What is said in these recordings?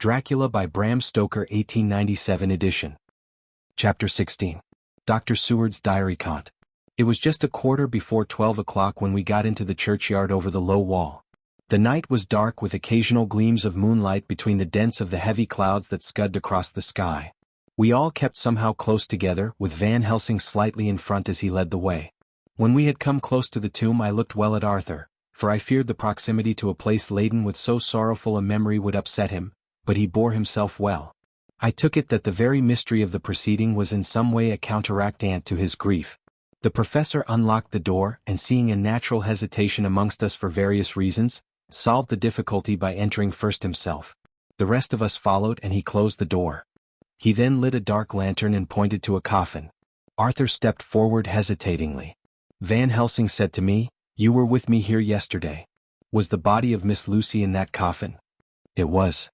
Dracula by Bram Stoker 1897 edition. Chapter 16. Dr. Seward's Diary Cont. It was just a quarter before 12 o'clock when we got into the churchyard over the low wall. The night was dark with occasional gleams of moonlight between the dents of the heavy clouds that scudded across the sky. We all kept somehow close together, with Van Helsing slightly in front as he led the way. When we had come close to the tomb I looked well at Arthur, for I feared the proximity to a place laden with so sorrowful a memory would upset him, but he bore himself well. I took it that the very mystery of the proceeding was in some way a counteractant to his grief. The professor unlocked the door and, seeing a natural hesitation amongst us for various reasons, solved the difficulty by entering first himself. The rest of us followed and he closed the door. He then lit a dark lantern and pointed to a coffin. Arthur stepped forward hesitatingly. Van Helsing said to me, "You were with me here yesterday. Was the body of Miss Lucy in that coffin?" "It was."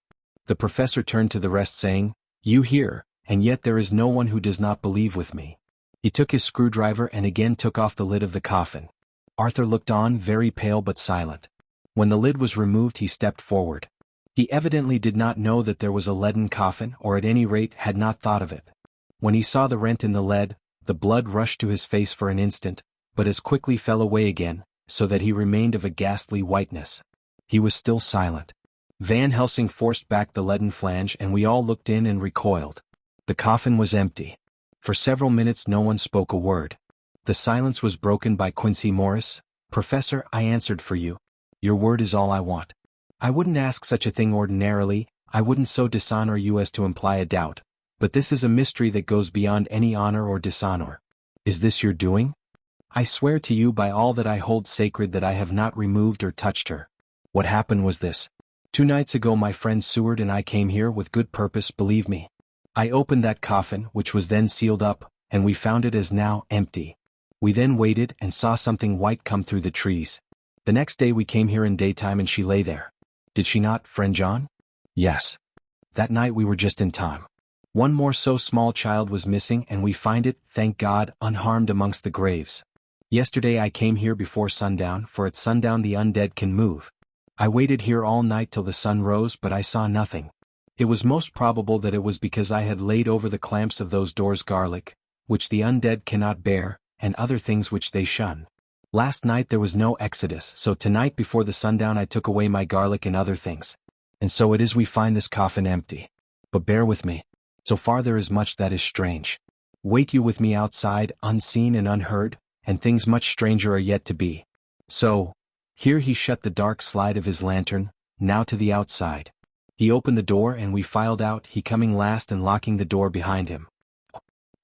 The professor turned to the rest saying, "You hear, and yet there is no one who does not believe with me." He took his screwdriver and again took off the lid of the coffin. Arthur looked on, very pale but silent. When the lid was removed he stepped forward. He evidently did not know that there was a leaden coffin, or at any rate had not thought of it. When he saw the rent in the lead, the blood rushed to his face for an instant, but as quickly fell away again, so that he remained of a ghastly whiteness. He was still silent. Van Helsing forced back the leaden flange and we all looked in and recoiled. The coffin was empty. For several minutes no one spoke a word. The silence was broken by Quincy Morris. "Professor," I answered for you. "Your word is all I want. I wouldn't ask such a thing ordinarily, I wouldn't so dishonor you as to imply a doubt, but this is a mystery that goes beyond any honor or dishonor. Is this your doing? I swear to you by all that I hold sacred that I have not removed or touched her. What happened was this. 2 nights ago my friend Seward and I came here with good purpose, believe me. I opened that coffin, which was then sealed up, and we found it as now empty. We then waited and saw something white come through the trees. The next day we came here in daytime and she lay there. Did she not, friend John?" "Yes. That night we were just in time. One more so small child was missing and we find it, thank God, unharmed amongst the graves. Yesterday I came here before sundown, for at sundown the undead can move. I waited here all night till the sun rose, but I saw nothing. It was most probable that it was because I had laid over the clamps of those doors garlic, which the undead cannot bear, and other things which they shun. Last night there was no exodus, so tonight before the sundown I took away my garlic and other things. And so it is we find this coffin empty. But bear with me. So far there is much that is strange. Wait you with me outside, unseen and unheard, and things much stranger are yet to be. So," here he shut the dark slide of his lantern, "now to the outside." He opened the door and we filed out, he coming last and locking the door behind him.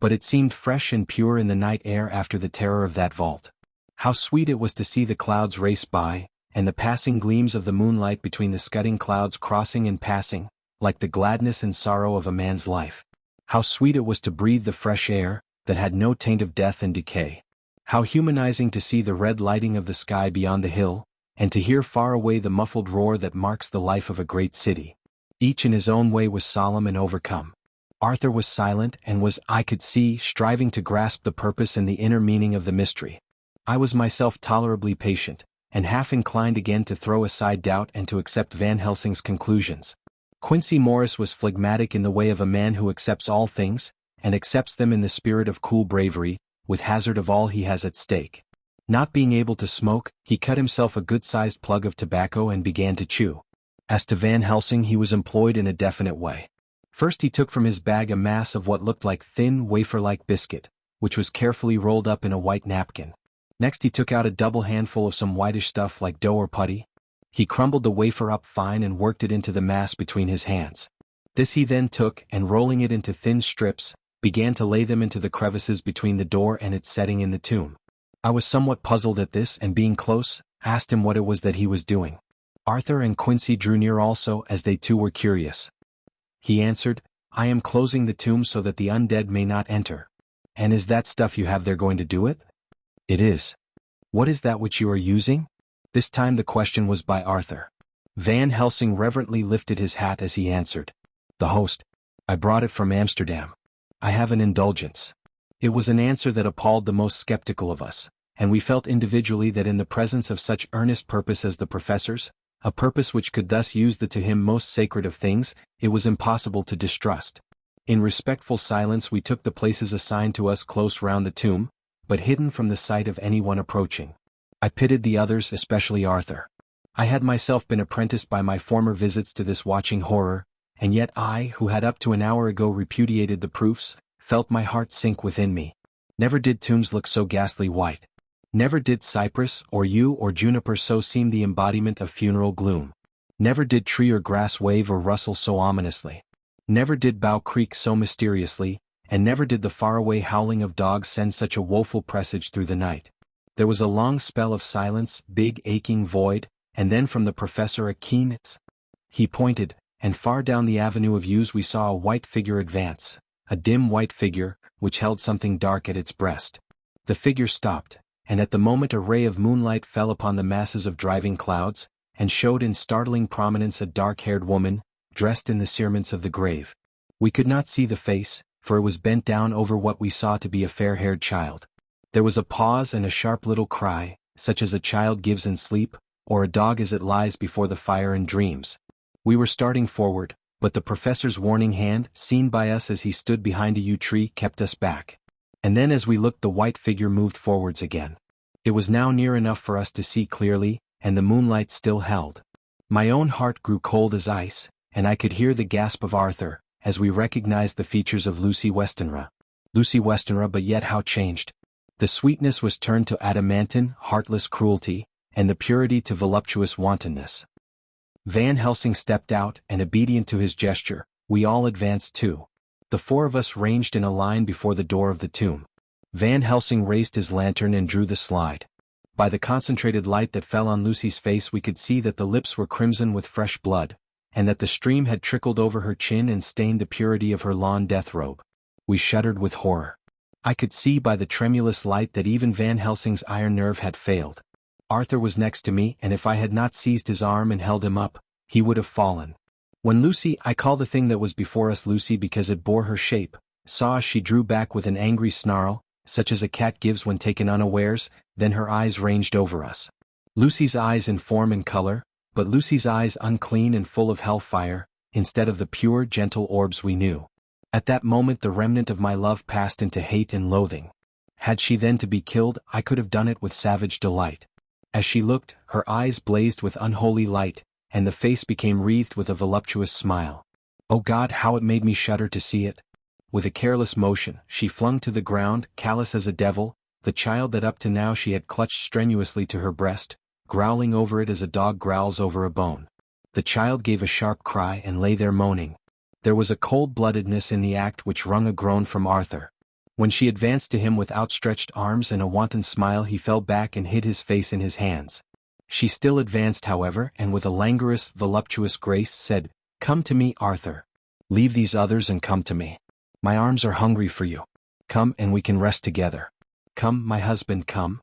But it seemed fresh and pure in the night air after the terror of that vault. How sweet it was to see the clouds race by, and the passing gleams of the moonlight between the scudding clouds crossing and passing, like the gladness and sorrow of a man's life. How sweet it was to breathe the fresh air, that had no taint of death and decay. How humanizing to see the red lighting of the sky beyond the hill, and to hear far away the muffled roar that marks the life of a great city. Each in his own way was solemn and overcome. Arthur was silent and was, I could see, striving to grasp the purpose and the inner meaning of the mystery. I was myself tolerably patient, and half inclined again to throw aside doubt and to accept Van Helsing's conclusions. Quincy Morris was phlegmatic in the way of a man who accepts all things, and accepts them in the spirit of cool bravery, with hazard of all he has at stake. Not being able to smoke, he cut himself a good-sized plug of tobacco and began to chew. As to Van Helsing, he was employed in a definite way. First he took from his bag a mass of what looked like thin, wafer-like biscuit, which was carefully rolled up in a white napkin. Next he took out a double handful of some whitish stuff like dough or putty. He crumbled the wafer up fine and worked it into the mass between his hands. This he then took and, rolling it into thin strips, began to lay them into the crevices between the door and its setting in the tomb. I was somewhat puzzled at this, and being close, asked him what it was that he was doing. Arthur and Quincy drew near also, as they too were curious. He answered, "I am closing the tomb so that the undead may not enter." "And is that stuff you have there going to do it?" "It is." "What is that which you are using?" This time the question was by Arthur. Van Helsing reverently lifted his hat as he answered, "The host. I brought it from Amsterdam. I have an indulgence." It was an answer that appalled the most skeptical of us, and we felt individually that in the presence of such earnest purpose as the professor's, a purpose which could thus use the to him most sacred of things, it was impossible to distrust. In respectful silence we took the places assigned to us close round the tomb, but hidden from the sight of anyone approaching. I pitied the others, especially Arthur. I had myself been apprenticed by my former visits to this watching horror, and yet I, who had up to an hour ago repudiated the proofs, felt my heart sink within me. Never did tombs look so ghastly white. Never did cypress, or yew or juniper so seem the embodiment of funeral gloom. Never did tree or grass wave or rustle so ominously. Never did bough creak so mysteriously, and never did the faraway howling of dogs send such a woeful presage through the night. There was a long spell of silence, big aching void, and then from the professor a keen He pointed, and far down the avenue of yews we saw a white figure advance, a dim white figure, which held something dark at its breast. The figure stopped, and at the moment a ray of moonlight fell upon the masses of driving clouds, and showed in startling prominence a dark-haired woman, dressed in the cerements of the grave. We could not see the face, for it was bent down over what we saw to be a fair-haired child. There was a pause and a sharp little cry, such as a child gives in sleep, or a dog as it lies before the fire and dreams. We were starting forward, but the professor's warning hand, seen by us as he stood behind a yew tree, kept us back. And then as we looked the white figure moved forwards again. It was now near enough for us to see clearly, and the moonlight still held. My own heart grew cold as ice, and I could hear the gasp of Arthur, as we recognized the features of Lucy Westenra. Lucy Westenra, but yet how changed. The sweetness was turned to adamantine, heartless cruelty, and the purity to voluptuous wantonness. Van Helsing stepped out, and obedient to his gesture, we all advanced too. The four of us ranged in a line before the door of the tomb. Van Helsing raised his lantern and drew the slide. By the concentrated light that fell on Lucy's face we could see that the lips were crimson with fresh blood, and that the stream had trickled over her chin and stained the purity of her lawn death robe. We shuddered with horror. I could see by the tremulous light that even Van Helsing's iron nerve had failed. Arthur was next to me, and if I had not seized his arm and held him up, he would have fallen. When Lucy, I call the thing that was before us Lucy because it bore her shape, saw us, she drew back with an angry snarl, such as a cat gives when taken unawares, then her eyes ranged over us. Lucy's eyes in form and color, but Lucy's eyes unclean and full of hell-fire, instead of the pure, gentle orbs we knew. At that moment the remnant of my love passed into hate and loathing. Had she then to be killed, I could have done it with savage delight. As she looked, her eyes blazed with unholy light, and the face became wreathed with a voluptuous smile. Oh God, how it made me shudder to see it! With a careless motion, she flung to the ground, callous as a devil, the child that up to now she had clutched strenuously to her breast, growling over it as a dog growls over a bone. The child gave a sharp cry and lay there moaning. There was a cold-bloodedness in the act which wrung a groan from Arthur. When she advanced to him with outstretched arms and a wanton smile he fell back and hid his face in his hands. She still advanced however, and with a languorous, voluptuous grace said, "Come to me, Arthur. Leave these others and come to me. My arms are hungry for you. Come and we can rest together. Come, my husband, come."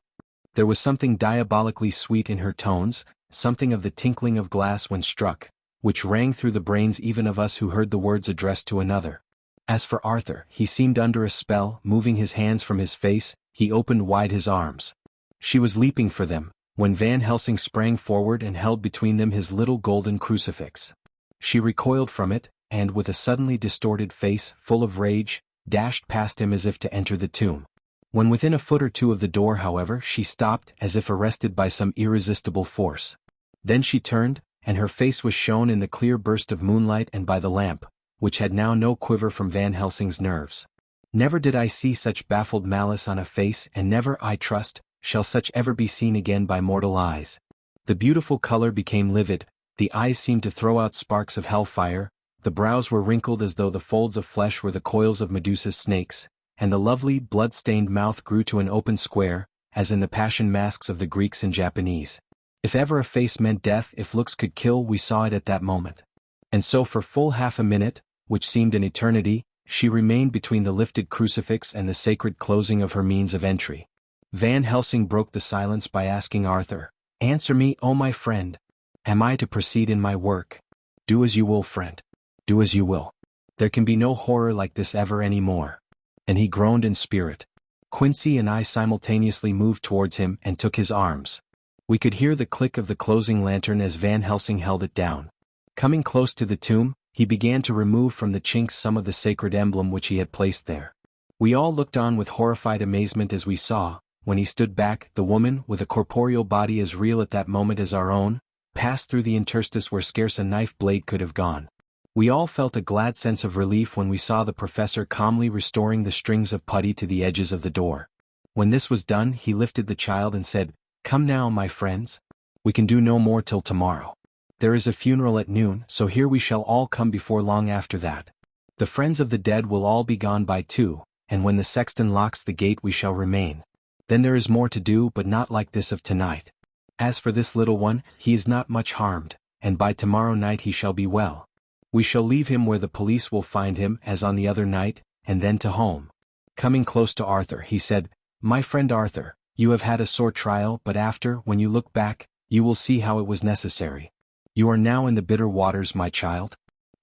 There was something diabolically sweet in her tones, something of the tinkling of glass when struck, which rang through the brains even of us who heard the words addressed to another. As for Arthur, he seemed under a spell, moving his hands from his face, he opened wide his arms. She was leaping for them, when Van Helsing sprang forward and held between them his little golden crucifix. She recoiled from it, and with a suddenly distorted face, full of rage, dashed past him as if to enter the tomb. When within a foot or two of the door, however, she stopped, as if arrested by some irresistible force. Then she turned, and her face was shown in the clear burst of moonlight and by the lamp, which had now no quiver from Van Helsing's nerves. Never did I see such baffled malice on a face, and never, I trust, shall such ever be seen again by mortal eyes. The beautiful color became livid, the eyes seemed to throw out sparks of hell-fire, the brows were wrinkled as though the folds of flesh were the coils of Medusa's snakes, and the lovely, blood-stained mouth grew to an open square, as in the passion masks of the Greeks and Japanese. If ever a face meant death, if looks could kill, we saw it at that moment. And so for full half a minute, which seemed an eternity, she remained between the lifted crucifix and the sacred closing of her means of entry. Van Helsing broke the silence by asking Arthur, "Answer me, O my friend. Am I to proceed in my work?" "Do as you will, friend. Do as you will. There can be no horror like this ever any more." And he groaned in spirit. Quincy and I simultaneously moved towards him and took his arms. We could hear the click of the closing lantern as Van Helsing held it down. Coming close to the tomb, he began to remove from the chinks some of the sacred emblem which he had placed there. We all looked on with horrified amazement as we saw, when he stood back, the woman, with a corporeal body as real at that moment as our own, passed through the interstice where scarce a knife blade could have gone. We all felt a glad sense of relief when we saw the professor calmly restoring the strings of putty to the edges of the door. When this was done, he lifted the child and said, "Come now, my friends. We can do no more till tomorrow. There is a funeral at noon, so here we shall all come before long after that. The friends of the dead will all be gone by 2, and when the sexton locks the gate we shall remain. Then there is more to do, but not like this of tonight. As for this little one, he is not much harmed, and by tomorrow night he shall be well. We shall leave him where the police will find him as on the other night, and then to home." Coming close to Arthur, he said, "My friend Arthur, you have had a sore trial, but after, when you look back, you will see how it was necessary. You are now in the bitter waters, my child.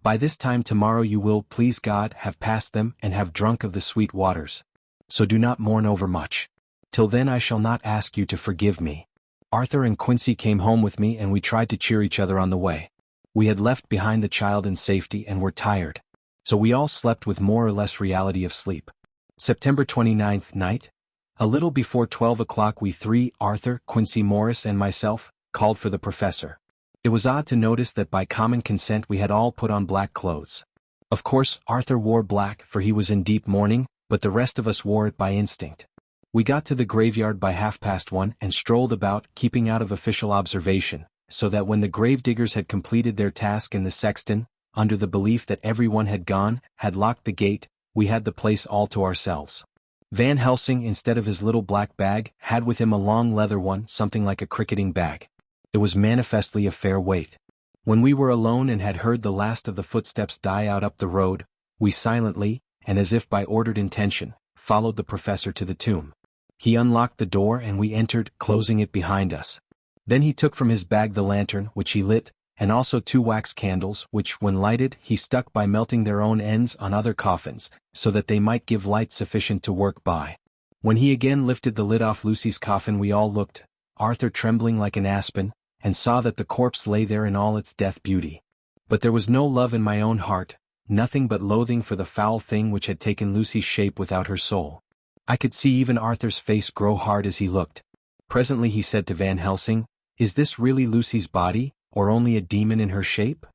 By this time tomorrow you will, please God, have passed them and have drunk of the sweet waters. So do not mourn over much. Till then I shall not ask you to forgive me." Arthur and Quincy came home with me and we tried to cheer each other on the way. We had left behind the child in safety and were tired. So we all slept with more or less reality of sleep. September 29th night. A little before 12 o'clock we three, Arthur, Quincy Morris and myself, called for the professor. It was odd to notice that by common consent we had all put on black clothes. Of course, Arthur wore black for he was in deep mourning, but the rest of us wore it by instinct. We got to the graveyard by 1:30 and strolled about, keeping out of official observation, so that when the gravediggers had completed their task and the sexton, under the belief that everyone had gone, had locked the gate, we had the place all to ourselves. Van Helsing, instead of his little black bag, had with him a long leather one, something like a cricketing bag. It was manifestly a fair weight. When we were alone and had heard the last of the footsteps die out up the road, we silently, and as if by ordered intention, followed the professor to the tomb. He unlocked the door and we entered, closing it behind us. Then he took from his bag the lantern, which he lit, and also 2 wax candles, which, when lighted, he stuck by melting their own ends on other coffins, so that they might give light sufficient to work by. When he again lifted the lid off Lucy's coffin we all looked, Arthur trembling like an aspen, and saw that the corpse lay there in all its death beauty. But there was no love in my own heart, nothing but loathing for the foul thing which had taken Lucy's shape without her soul. I could see even Arthur's face grow hard as he looked. Presently he said to Van Helsing, "Is this really Lucy's body, or only a demon in her shape?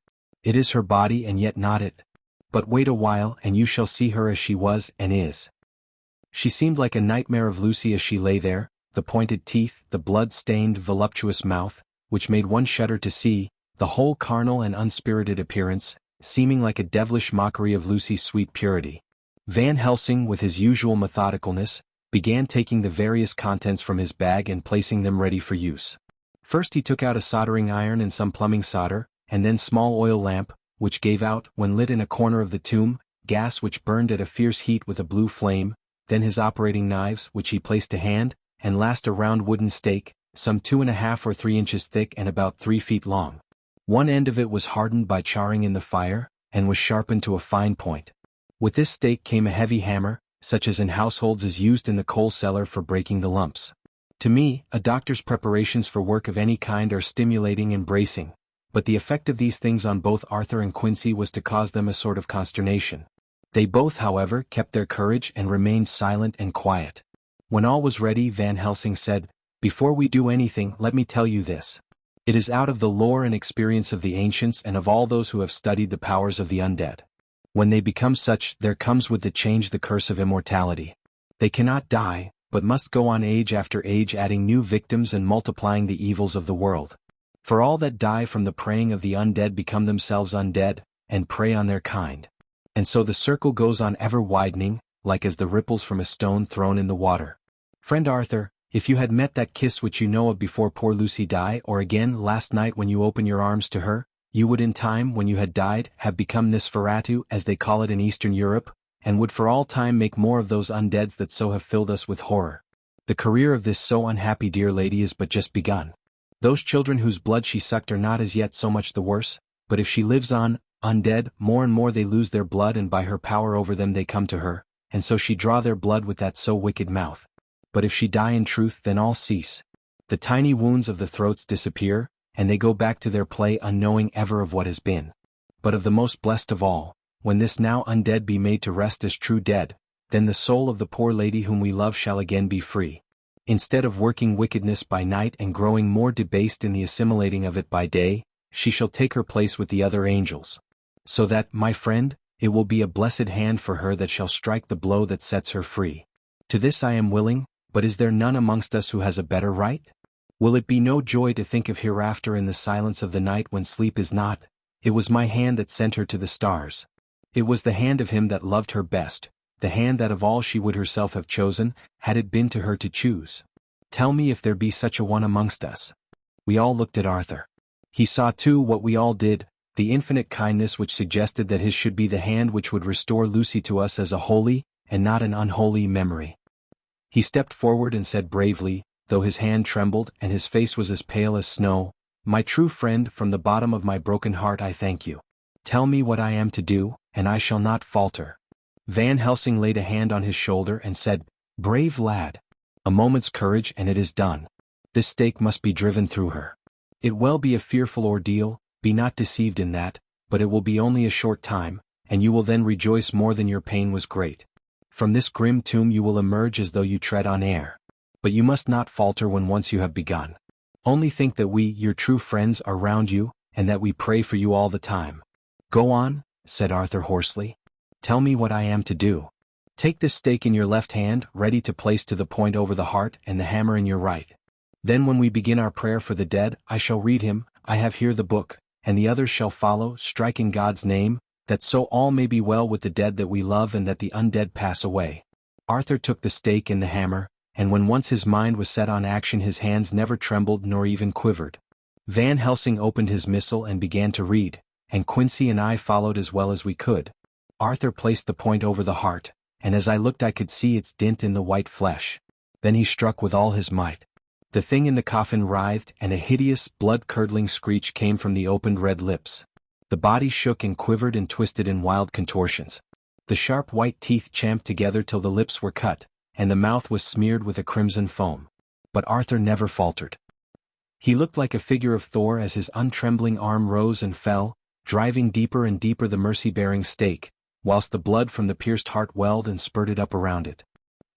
It is her body and yet not it. But wait a while and you shall see her as she was and is." She seemed like a nightmare of Lucy as she lay there, the pointed teeth, the blood-stained voluptuous mouth, which made one shudder to see, the whole carnal and unspirited appearance, seeming like a devilish mockery of Lucy's sweet purity. Van Helsing, with his usual methodicalness, began taking the various contents from his bag and placing them ready for use. First he took out a soldering iron and some plumbing solder, and then small oil lamp, which gave out, when lit in a corner of the tomb, gas which burned at a fierce heat with a blue flame, then his operating knives, which he placed to hand, and last a round wooden stake, some 2½ or 3 inches thick and about 3 feet long. One end of it was hardened by charring in the fire, and was sharpened to a fine point. With this stake came a heavy hammer, such as in households is used in the coal cellar for breaking the lumps. To me, a doctor's preparations for work of any kind are stimulating and bracing, but the effect of these things on both Arthur and Quincy was to cause them a sort of consternation. They both, however, kept their courage and remained silent and quiet. When all was ready, Van Helsing said, "Before we do anything, let me tell you this. It is out of the lore and experience of the ancients and of all those who have studied the powers of the undead. When they become such, there comes with the change the curse of immortality. They cannot die, but must go on age after age, adding new victims and multiplying the evils of the world. For all that die from the preying of the undead become themselves undead, and prey on their kind. And so the circle goes on ever widening, like as the ripples from a stone thrown in the water. Friend Arthur, if you had met that kiss which you know of before poor Lucy died, or again last night when you opened your arms to her, you would in time, when you had died, have become Nosferatu, as they call it in Eastern Europe, and would for all time make more of those undeads that so have filled us with horror. The career of this so unhappy dear lady is but just begun. Those children whose blood she sucked are not as yet so much the worse, but if she lives on, undead, more and more they lose their blood, and by her power over them they come to her, and so she draw their blood with that so wicked mouth. But if she die in truth, then all cease. The tiny wounds of the throats disappear, and they go back to their play unknowing ever of what has been. But of the most blessed of all, when this now undead be made to rest as true dead, then the soul of the poor lady whom we love shall again be free. Instead of working wickedness by night and growing more debased in the assimilating of it by day, she shall take her place with the other angels. So that, my friend, it will be a blessed hand for her that shall strike the blow that sets her free. To this I am willing, but is there none amongst us who has a better right? Will it be no joy to think of hereafter in the silence of the night when sleep is not? It was my hand that sent her to the stars. It was the hand of him that loved her best, the hand that of all she would herself have chosen, had it been to her to choose. Tell me if there be such a one amongst us. We all looked at Arthur. He saw too what we all did, the infinite kindness which suggested that his should be the hand which would restore Lucy to us as a holy, and not an unholy memory. He stepped forward and said bravely, though his hand trembled and his face was as pale as snow, "My true friend, from the bottom of my broken heart I thank you. Tell me what I am to do, and I shall not falter." Van Helsing laid a hand on his shoulder and said, "Brave lad. A moment's courage and it is done. This stake must be driven through her. It will be a fearful ordeal, be not deceived in that, but it will be only a short time, and you will then rejoice more than your pain was great. From this grim tomb you will emerge as though you tread on air. But you must not falter when once you have begun. Only think that we, your true friends, are round you, and that we pray for you all the time." "Go on," said Arthur hoarsely. "Tell me what I am to do." "Take this stake in your left hand, ready to place to the point over the heart, and the hammer in your right. Then when we begin our prayer for the dead, I shall read him, I have here the book, and the others shall follow, striking God's name, that so all may be well with the dead that we love and that the undead pass away." Arthur took the stake and the hammer, and when once his mind was set on action his hands never trembled nor even quivered. Van Helsing opened his missal and began to read, and Quincy and I followed as well as we could. Arthur placed the point over the heart, and as I looked I could see its dint in the white flesh. Then he struck with all his might. The thing in the coffin writhed, and a hideous, blood-curdling screech came from the opened red lips. The body shook and quivered and twisted in wild contortions. The sharp white teeth champed together till the lips were cut, and the mouth was smeared with a crimson foam. But Arthur never faltered. He looked like a figure of Thor as his untrembling arm rose and fell, driving deeper and deeper the mercy-bearing stake, whilst the blood from the pierced heart welled and spurted up around it.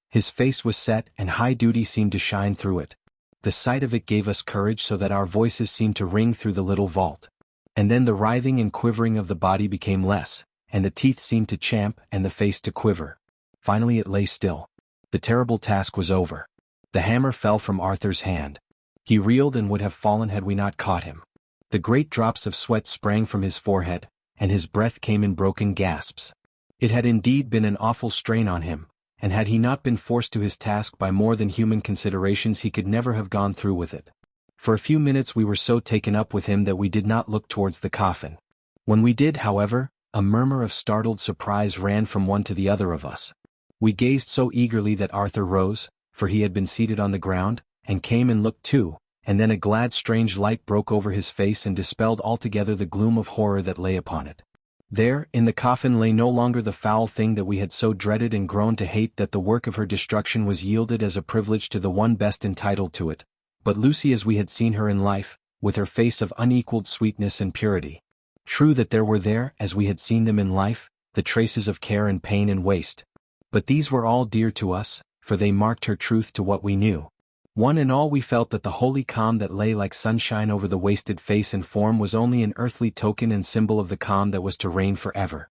His face was set, and high duty seemed to shine through it. The sight of it gave us courage so that our voices seemed to ring through the little vault. And then the writhing and quivering of the body became less, and the teeth seemed to champ and the face to quiver. Finally it lay still. The terrible task was over. The hammer fell from Arthur's hand. He reeled and would have fallen had we not caught him. The great drops of sweat sprang from his forehead, and his breath came in broken gasps. It had indeed been an awful strain on him, and had he not been forced to his task by more than human considerations he could never have gone through with it. For a few minutes we were so taken up with him that we did not look towards the coffin. When we did, however, a murmur of startled surprise ran from one to the other of us. We gazed so eagerly that Arthur rose, for he had been seated on the ground, and came and looked too, and then a glad strange light broke over his face and dispelled altogether the gloom of horror that lay upon it. There, in the coffin lay no longer the foul thing that we had so dreaded and groaned to hate, that the work of her destruction was yielded as a privilege to the one best entitled to it, but Lucy as we had seen her in life, with her face of unequaled sweetness and purity. True that there were there, as we had seen them in life, the traces of care and pain and waste. But these were all dear to us, for they marked her truth to what we knew. One and all we felt that the holy calm that lay like sunshine over the wasted face and form was only an earthly token and symbol of the calm that was to reign forever.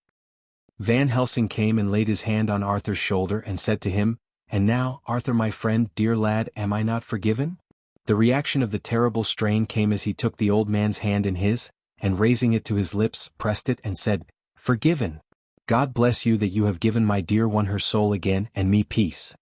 Van Helsing came and laid his hand on Arthur's shoulder and said to him, "And now, Arthur my friend, dear lad, am I not forgiven?" The reaction of the terrible strain came as he took the old man's hand in his, and raising it to his lips, pressed it and said, "Forgiven! God bless you that you have given my dear one her soul again and me peace."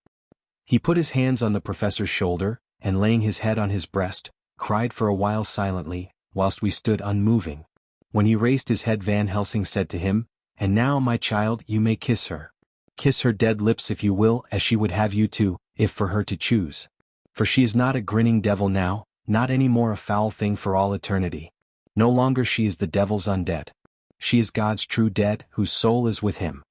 He put his hands on the professor's shoulder, and laying his head on his breast, cried for a while silently, whilst we stood unmoving. When he raised his head Van Helsing said to him, "And now, my child, you may kiss her. Kiss her dead lips if you will, as she would have you to, if for her to choose. For she is not a grinning devil now, not any more a foul thing for all eternity. No longer she is the devil's undead. She is God's true dead, whose soul is with him."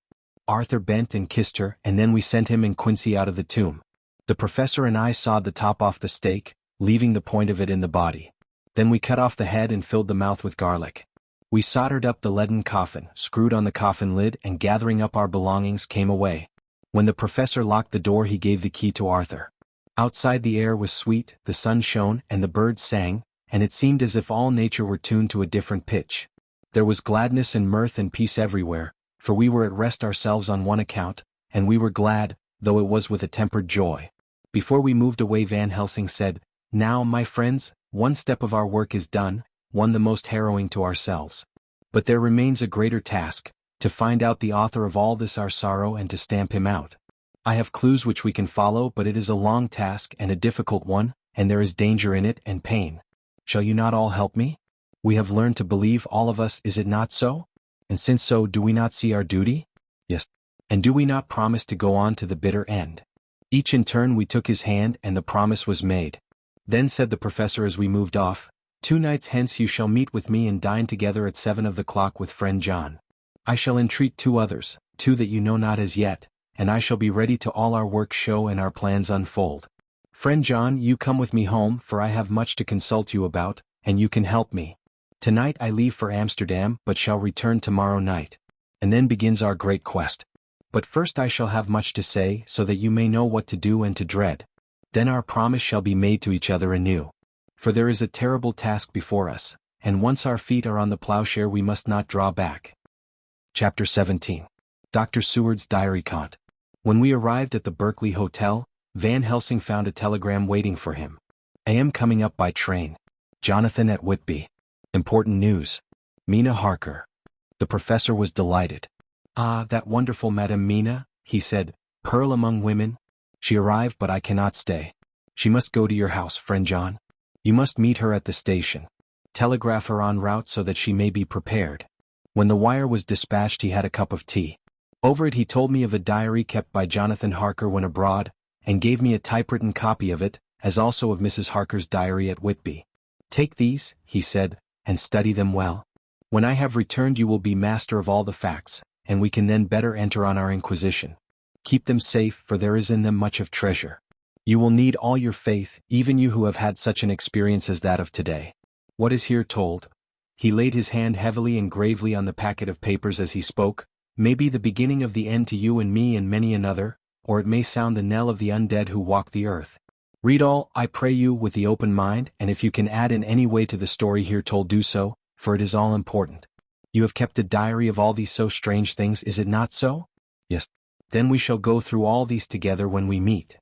Arthur bent and kissed her, and then we sent him and Quincy out of the tomb. The professor and I sawed the top off the stake, leaving the point of it in the body. Then we cut off the head and filled the mouth with garlic. We soldered up the leaden coffin, screwed on the coffin lid, and gathering up our belongings came away. When the professor locked the door, he gave the key to Arthur. Outside the air was sweet, the sun shone, and the birds sang, and it seemed as if all nature were tuned to a different pitch. There was gladness and mirth and peace everywhere, for we were at rest ourselves on one account, and we were glad, though it was with a tempered joy. Before we moved away, Van Helsing said, "Now, my friends, one step of our work is done, one the most harrowing to ourselves. But there remains a greater task, to find out the author of all this our sorrow and to stamp him out. I have clues which we can follow, but it is a long task and a difficult one, and there is danger in it and pain. Shall you not all help me? We have learned to believe, all of us, is it not so? And since so, do we not see our duty? Yes. And do we not promise to go on to the bitter end?" Each in turn we took his hand, and the promise was made. Then said the professor as we moved off, "2 nights hence you shall meet with me and dine together at 7 of the clock with friend John. I shall entreat 2 others, 2 that you know not as yet, and I shall be ready to all our work show and our plans unfold. Friend John, you come with me home, for I have much to consult you about, and you can help me. Tonight I leave for Amsterdam, but shall return tomorrow night. And then begins our great quest. But first I shall have much to say, so that you may know what to do and to dread. Then our promise shall be made to each other anew. For there is a terrible task before us, and once our feet are on the plowshare we must not draw back." Chapter 17. Dr. Seward's Diary Cont. When we arrived at the Berkeley Hotel, Van Helsing found a telegram waiting for him. "I am coming up by train. Jonathan at Whitby. Important news. Mina Harker." The professor was delighted. "Ah, that wonderful Madame Mina," he said, "pearl among women. She arrived, but I cannot stay. She must go to your house, friend John. You must meet her at the station. Telegraph her en route so that she may be prepared." When the wire was dispatched, he had a cup of tea. Over it he told me of a diary kept by Jonathan Harker when abroad, and gave me a typewritten copy of it, as also of Mrs. Harker's diary at Whitby. "Take these," he said, "and study them well. When I have returned you will be master of all the facts, and we can then better enter on our inquisition. Keep them safe, for there is in them much of treasure. You will need all your faith, even you who have had such an experience as that of today. What is here told," he laid his hand heavily and gravely on the packet of papers as he spoke, "may be the beginning of the end to you and me and many another, or it may sound the knell of the undead who walk the earth. Read all, I pray you, with the open mind, and if you can add in any way to the story here told, do so, for it is all important. You have kept a diary of all these so strange things, is it not so?" "Yes." "Then we shall go through all these together when we meet."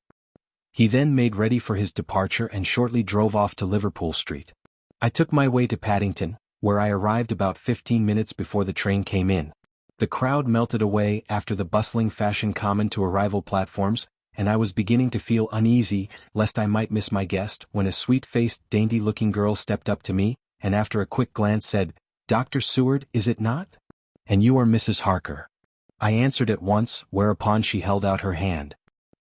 He then made ready for his departure and shortly drove off to Liverpool Street. I took my way to Paddington, where I arrived about 15 minutes before the train came in. The crowd melted away after the bustling fashion common to arrival platforms, and I was beginning to feel uneasy, lest I might miss my guest, when a sweet-faced, dainty-looking girl stepped up to me, and after a quick glance said, "Dr. Seward, is it not? And you are Mrs. Harker." I answered at once, whereupon she held out her hand.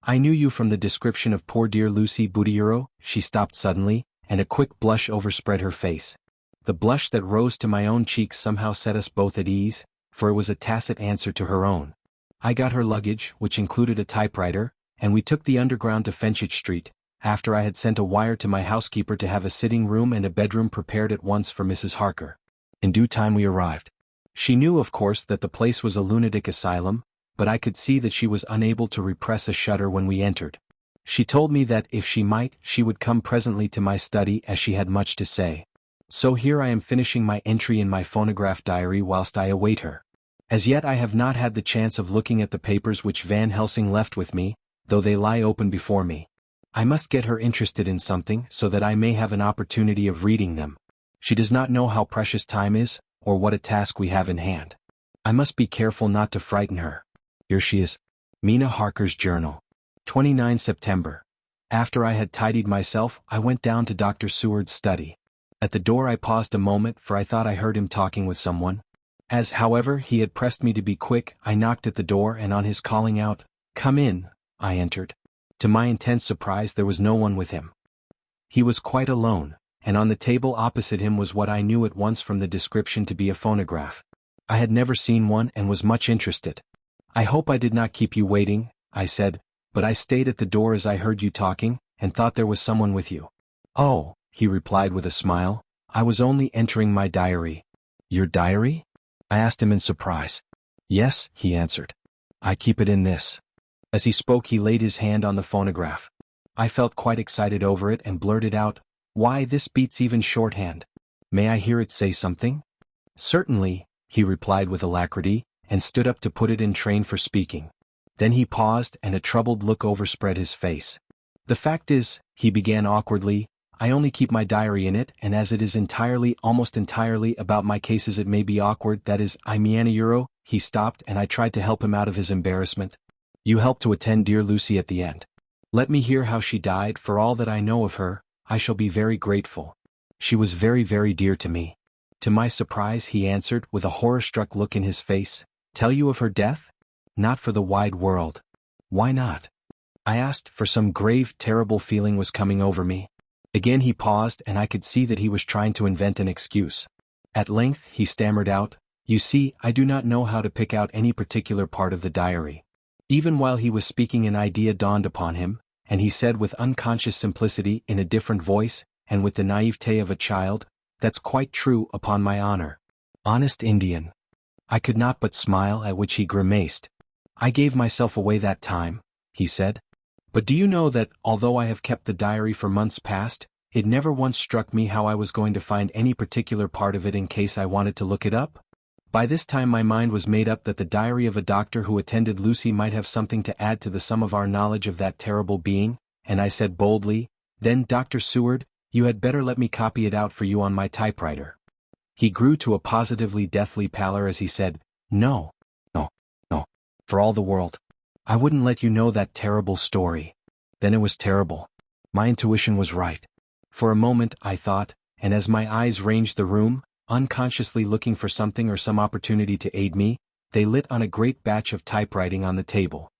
"I knew you from the description of poor dear Lucy Boudiero." She stopped suddenly, and a quick blush overspread her face. The blush that rose to my own cheeks somehow set us both at ease, for it was a tacit answer to her own. I got her luggage, which included a typewriter, and we took the Underground to Fenchurch Street, after I had sent a wire to my housekeeper to have a sitting room and a bedroom prepared at once for Mrs. Harker. In due time we arrived. She knew, of course, that the place was a lunatic asylum, but I could see that she was unable to repress a shudder when we entered. She told me that, if she might, she would come presently to my study, as she had much to say. So here I am finishing my entry in my phonograph diary whilst I await her. As yet I have not had the chance of looking at the papers which Van Helsing left with me, though they lie open before me. I must get her interested in something so that I may have an opportunity of reading them. She does not know how precious time is, or what a task we have in hand. I must be careful not to frighten her. Here she is. Mina Harker's Journal. 29 September. After I had tidied myself, I went down to Dr. Seward's study. At the door I paused a moment, for I thought I heard him talking with someone. As, however, he had pressed me to be quick, I knocked at the door, and on his calling out, "Come in," I entered. To my intense surprise there was no one with him. He was quite alone, and on the table opposite him was what I knew at once from the description to be a phonograph. I had never seen one and was much interested. "I hope I did not keep you waiting," I said, "but I stayed at the door as I heard you talking, and thought there was someone with you." "Oh," he replied with a smile, "I was only entering my diary." "Your diary?" I asked him in surprise. "Yes," he answered. "I keep it in this." As he spoke, he laid his hand on the phonograph. I felt quite excited over it and blurted out, "Why, this beats even shorthand. May I hear it say something?" "Certainly," he replied with alacrity, and stood up to put it in train for speaking. Then he paused, and a troubled look overspread his face. "The fact is," he began awkwardly, "I only keep my diary in it, and as it is almost entirely about my cases, it may be awkward, that is, I mean euro." He stopped, and I tried to help him out of his embarrassment. "You helped to attend dear Lucy at the end. Let me hear how she died. For all that I know of her, I shall be very grateful. She was very, very dear to me." To my surprise, he answered, with a horror-struck look in his face, "Tell you of her death? Not for the wide world." "Why not?" I asked, for some grave, terrible feeling was coming over me. Again he paused, and I could see that he was trying to invent an excuse. At length he stammered out, "You see, I do not know how to pick out any particular part of the diary." Even while he was speaking, an idea dawned upon him, and he said with unconscious simplicity, in a different voice, and with the naivete of a child, "That's quite true, upon my honor." Honest Indian. I could not but smile, at which he grimaced. "I gave myself away that time," he said. "But do you know that, although I have kept the diary for months past, it never once struck me how I was going to find any particular part of it in case I wanted to look it up? By this time my mind was made up that the diary of a doctor who attended Lucy might have something to add to the sum of our knowledge of that terrible being, and I said boldly, "Then, Dr. Seward, you had better let me copy it out for you on my typewriter." He grew to a positively deathly pallor as he said, "No, no, no, for all the world. I wouldn't let you know that terrible story." Then it was terrible. My intuition was right. For a moment, I thought, and as my eyes ranged the room, unconsciously looking for something or some opportunity to aid me, they lit on a great batch of typewriting on the table.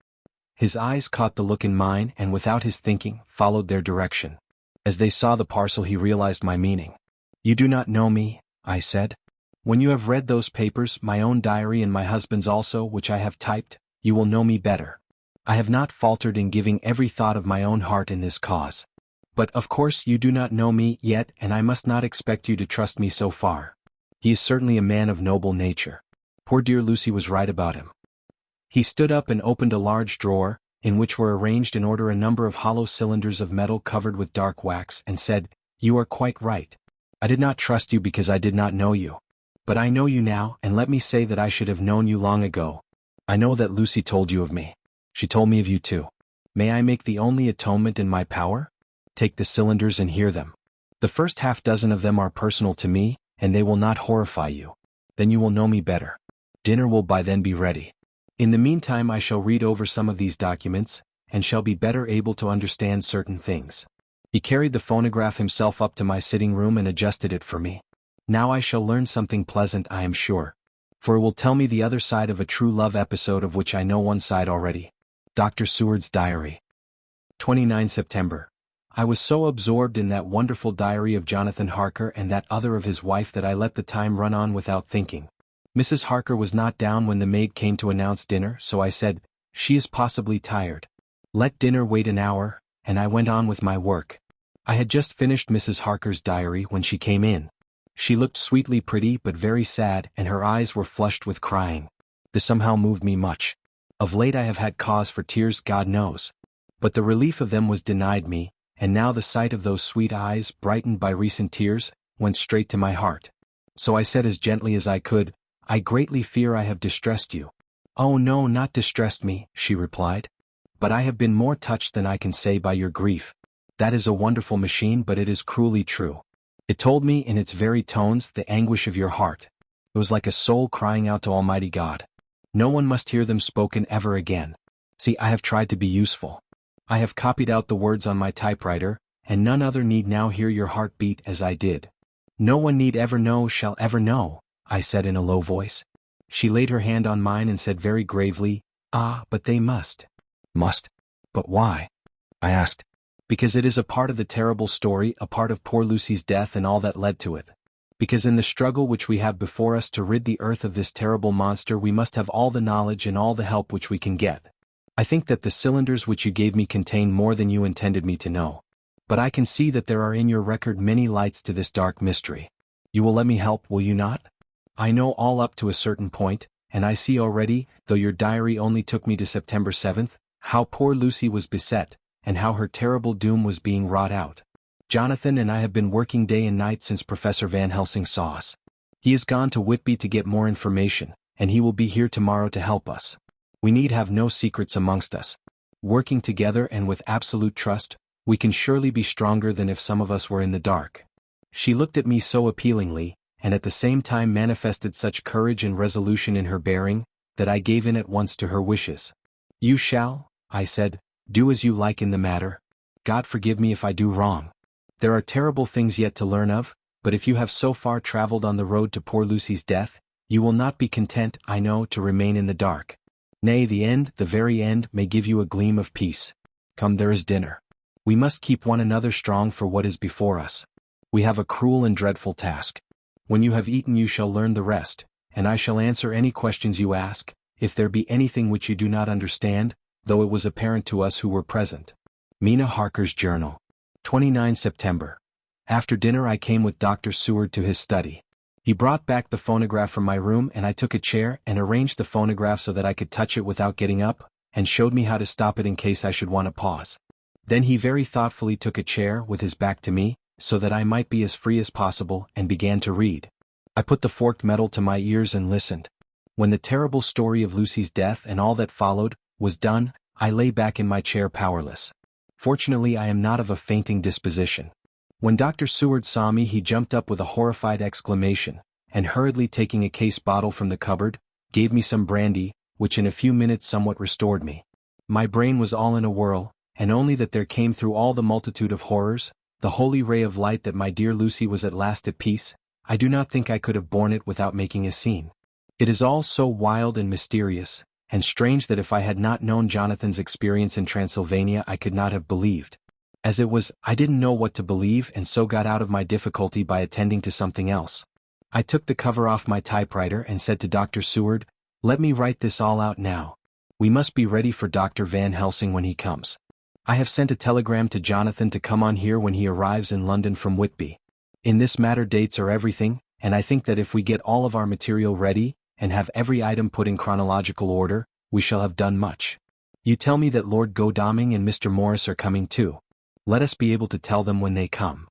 His eyes caught the look in mine and, without his thinking, followed their direction. As they saw the parcel, he realized my meaning. "You do not know me," I said. "When you have read those papers, my own diary and my husband's also, which I have typed, you will know me better. I have not faltered in giving every thought of my own heart in this cause. But of course you do not know me yet, and I must not expect you to trust me so far. He is certainly a man of noble nature. Poor dear Lucy was right about him." He stood up and opened a large drawer, in which were arranged in order a number of hollow cylinders of metal covered with dark wax, and said, "You are quite right. I did not trust you because I did not know you. But I know you now, and let me say that I should have known you long ago. I know that Lucy told you of me. She told me of you too. May I make the only atonement in my power? Take the cylinders and hear them. The first half-dozen of them are personal to me, and they will not horrify you. Then you will know me better. Dinner will by then be ready. In the meantime I shall read over some of these documents, and shall be better able to understand certain things." He carried the phonograph himself up to my sitting room and adjusted it for me. "Now I shall learn something pleasant, I am sure. For it will tell me the other side of a true love episode of which I know one side already." Dr. Seward's Diary. 29 September. I was so absorbed in that wonderful diary of Jonathan Harker and that other of his wife that I let the time run on without thinking. Mrs. Harker was not down when the maid came to announce dinner, so I said, "She is possibly tired. Let dinner wait an hour," and I went on with my work. I had just finished Mrs. Harker's diary when she came in. She looked sweetly pretty but very sad, and her eyes were flushed with crying. This somehow moved me much. Of late I have had cause for tears, God knows. But the relief of them was denied me, and now the sight of those sweet eyes, brightened by recent tears, went straight to my heart. So I said as gently as I could, "I greatly fear I have distressed you." "Oh no, not distressed me," she replied. "But I have been more touched than I can say by your grief. That is a wonderful machine, but it is cruelly true. It told me in its very tones the anguish of your heart. It was like a soul crying out to Almighty God. No one must hear them spoken ever again. See, I have tried to be useful. I have copied out the words on my typewriter, and none other need now hear your heart beat as I did. No one need ever know, shall ever know," I said in a low voice. She laid her hand on mine and said very gravely, "Ah, but they must." "Must? But why?" I asked. "Because it is a part of the terrible story, a part of poor Lucy's death and all that led to it. Because in the struggle which we have before us to rid the earth of this terrible monster we must have all the knowledge and all the help which we can get. I think that the cylinders which you gave me contain more than you intended me to know. But I can see that there are in your record many lights to this dark mystery. You will let me help, will you not? I know all up to a certain point, and I see already, though your diary only took me to September 7th, how poor Lucy was beset, and how her terrible doom was being wrought out. Jonathan and I have been working day and night since Professor Van Helsing saw us. He has gone to Whitby to get more information, and he will be here tomorrow to help us. We need have no secrets amongst us. Working together and with absolute trust, we can surely be stronger than if some of us were in the dark. She looked at me so appealingly, and at the same time manifested such courage and resolution in her bearing, that I gave in at once to her wishes. You shall, I said, do as you like in the matter. God forgive me if I do wrong. There are terrible things yet to learn of, but if you have so far traveled on the road to poor Lucy's death, you will not be content, I know, to remain in the dark. Nay, the end, the very end, may give you a gleam of peace. Come, there is dinner. We must keep one another strong for what is before us. We have a cruel and dreadful task. When you have eaten you shall learn the rest, and I shall answer any questions you ask, if there be anything which you do not understand, though it was apparent to us who were present. Mina Harker's Journal. 29 September. After dinner I came with Dr. Seward to his study. He brought back the phonograph from my room and I took a chair and arranged the phonograph so that I could touch it without getting up, and showed me how to stop it in case I should want to pause. Then he very thoughtfully took a chair with his back to me, so that I might be as free as possible, and began to read. I put the forked metal to my ears and listened. When the terrible story of Lucy's death and all that followed was done, I lay back in my chair powerless. Fortunately I am not of a fainting disposition. When Dr. Seward saw me he jumped up with a horrified exclamation, and hurriedly taking a case bottle from the cupboard, gave me some brandy, which in a few minutes somewhat restored me. My brain was all in a whirl, and only that there came through all the multitude of horrors, the holy ray of light that my dear Lucy was at last at peace. I do not think I could have borne it without making a scene. It is all so wild and mysterious, and strange that if I had not known Jonathan's experience in Transylvania I could not have believed. As it was, I didn't know what to believe and so got out of my difficulty by attending to something else. I took the cover off my typewriter and said to Dr. Seward, "Let me write this all out now. We must be ready for Dr. Van Helsing when he comes. I have sent a telegram to Jonathan to come on here when he arrives in London from Whitby. In this matter dates are everything, and I think that if we get all of our material ready, and have every item put in chronological order, we shall have done much. You tell me that Lord Godalming and Mr. Morris are coming too. Let us be able to tell them when they come."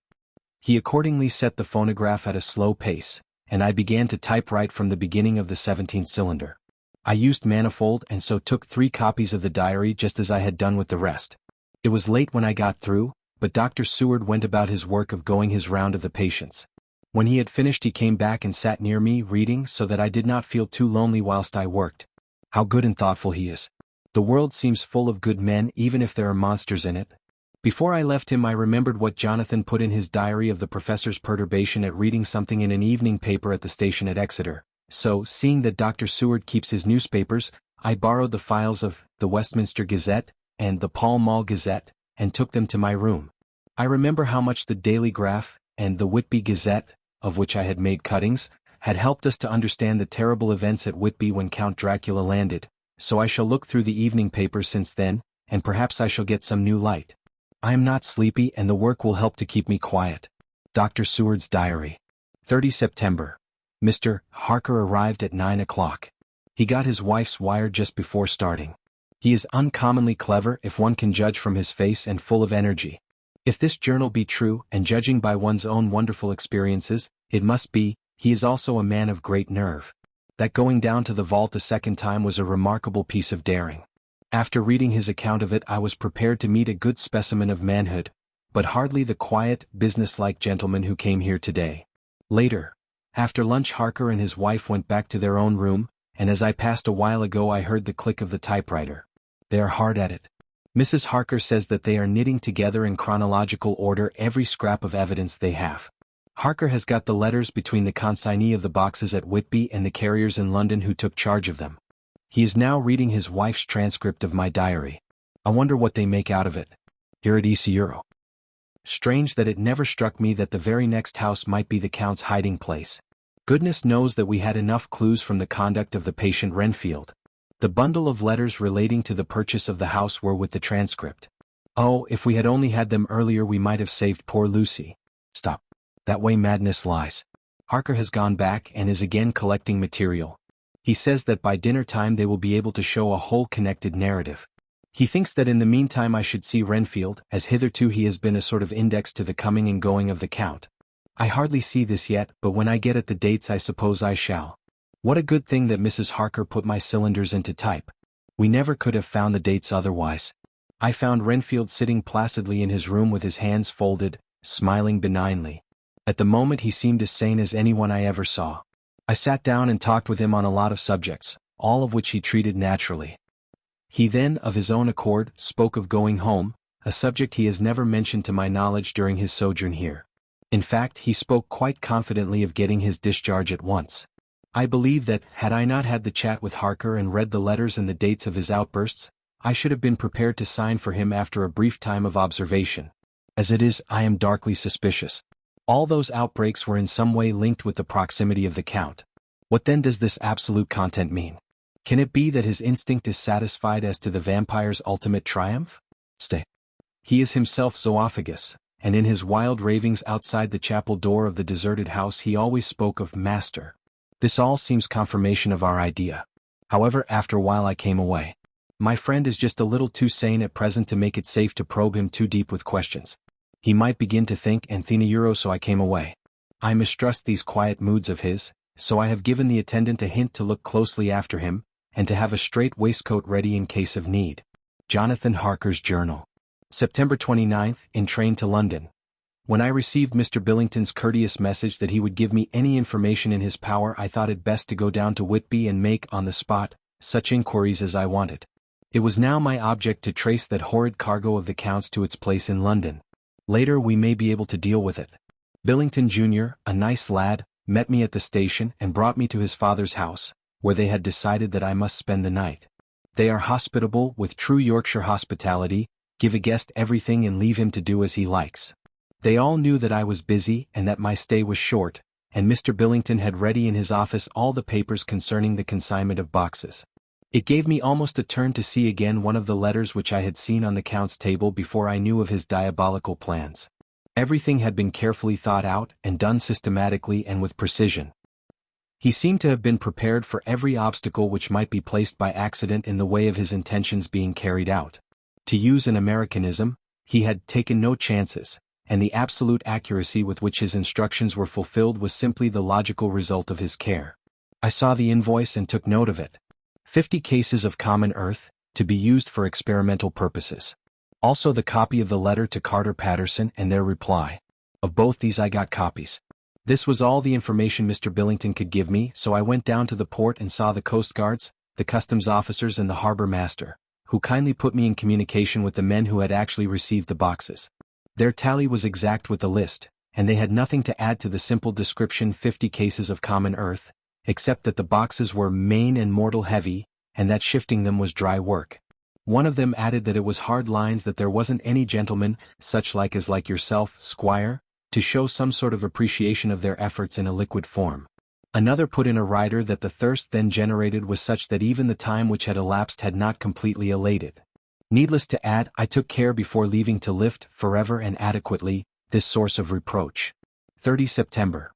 He accordingly set the phonograph at a slow pace, and I began to type right from the beginning of the 17th cylinder. I used manifold and so took 3 copies of the diary just as I had done with the rest. It was late when I got through, but Dr. Seward went about his work of going his round of the patients. When he had finished he came back and sat near me reading so that I did not feel too lonely whilst I worked. How good and thoughtful he is. The world seems full of good men even if there are monsters in it. Before I left him I remembered what Jonathan put in his diary of the professor's perturbation at reading something in an evening paper at the station at Exeter. So, seeing that Dr. Seward keeps his newspapers, I borrowed the files of the Westminster Gazette and the Pall Mall Gazette, and took them to my room. I remember how much the Daily Graph and the Whitby Gazette, of which I had made cuttings, had helped us to understand the terrible events at Whitby when Count Dracula landed, so I shall look through the evening papers since then, and perhaps I shall get some new light. I am not sleepy and the work will help to keep me quiet. Dr. Seward's Diary. 30 September. Mr. Harker arrived at 9 o'clock. He got his wife's wire just before starting. He is uncommonly clever if one can judge from his face and full of energy. If this journal be true, and judging by one's own wonderful experiences, it must be, he is also a man of great nerve. That going down to the vault a second time was a remarkable piece of daring. After reading his account of it I was prepared to meet a good specimen of manhood, but hardly the quiet, businesslike gentleman who came here today. Later, after lunch Harker and his wife went back to their own room, and as I passed a while ago I heard the click of the typewriter. They are hard at it. Mrs. Harker says that they are knitting together in chronological order every scrap of evidence they have. Harker has got the letters between the consignee of the boxes at Whitby and the carriers in London who took charge of them. He is now reading his wife's transcript of my diary. I wonder what they make out of it. Here at Euro. Strange that it never struck me that the very next house might be the Count's hiding place. Goodness knows that we had enough clues from the conduct of the patient Renfield. The bundle of letters relating to the purchase of the house were with the transcript. Oh, if we had only had them earlier we might have saved poor Lucy. Stop. That way madness lies. Harker has gone back and is again collecting material. He says that by dinner time they will be able to show a whole connected narrative. He thinks that in the meantime I should see Renfield, as hitherto he has been a sort of index to the coming and going of the Count. I hardly see this yet, but when I get at the dates I suppose I shall. What a good thing that Mrs. Harker put my cylinders into type. We never could have found the dates otherwise. I found Renfield sitting placidly in his room with his hands folded, smiling benignly. At the moment he seemed as sane as anyone I ever saw. I sat down and talked with him on a lot of subjects, all of which he treated naturally. He then, of his own accord, spoke of going home, a subject he has never mentioned to my knowledge during his sojourn here. In fact, he spoke quite confidently of getting his discharge at once. I believe that, had I not had the chat with Harker and read the letters and the dates of his outbursts, I should have been prepared to sign for him after a brief time of observation. As it is, I am darkly suspicious. All those outbreaks were in some way linked with the proximity of the Count. What then does this absolute content mean? Can it be that his instinct is satisfied as to the vampire's ultimate triumph? Stay. He is himself zoophagous, and in his wild ravings outside the chapel door of the deserted house he always spoke of master. This all seems confirmation of our idea. However, after a while I came away. My friend is just a little too sane at present to make it safe to probe him too deep with questions. He might begin to think and Euro, so I came away. I mistrust these quiet moods of his, so I have given the attendant a hint to look closely after him, and to have a straight waistcoat ready in case of need. Jonathan Harker's Journal. September 29th, in train to London. When I received Mr. Billington's courteous message that he would give me any information in his power, I thought it best to go down to Whitby and make, on the spot, such inquiries as I wanted. It was now my object to trace that horrid cargo of the Count's to its place in London. Later we may be able to deal with it. Billington Jr., a nice lad, met me at the station and brought me to his father's house, where they had decided that I must spend the night. They are hospitable, with true Yorkshire hospitality, give a guest everything and leave him to do as he likes. They all knew that I was busy and that my stay was short, and Mr. Billington had ready in his office all the papers concerning the consignment of boxes. It gave me almost a turn to see again one of the letters which I had seen on the Count's table before I knew of his diabolical plans. Everything had been carefully thought out and done systematically and with precision. He seemed to have been prepared for every obstacle which might be placed by accident in the way of his intentions being carried out. To use an Americanism, he had taken no chances, and the absolute accuracy with which his instructions were fulfilled was simply the logical result of his care. I saw the invoice and took note of it. 50 cases of common earth, to be used for experimental purposes. Also the copy of the letter to Carter Patterson and their reply. Of both these I got copies. This was all the information Mr. Billington could give me, so I went down to the port and saw the Coast Guards, the customs officers and the harbor master, who kindly put me in communication with the men who had actually received the boxes. Their tally was exact with the list, and they had nothing to add to the simple description 50 cases of common earth, except that the boxes were main and mortal heavy, and that shifting them was dry work. One of them added that it was hard lines, that there wasn't any gentleman, such like as like yourself, squire, to show some sort of appreciation of their efforts in a liquid form. Another put in a rider that the thirst then generated was such that even the time which had elapsed had not completely elated. Needless to add, I took care before leaving to lift, forever and adequately, this source of reproach. 30 September.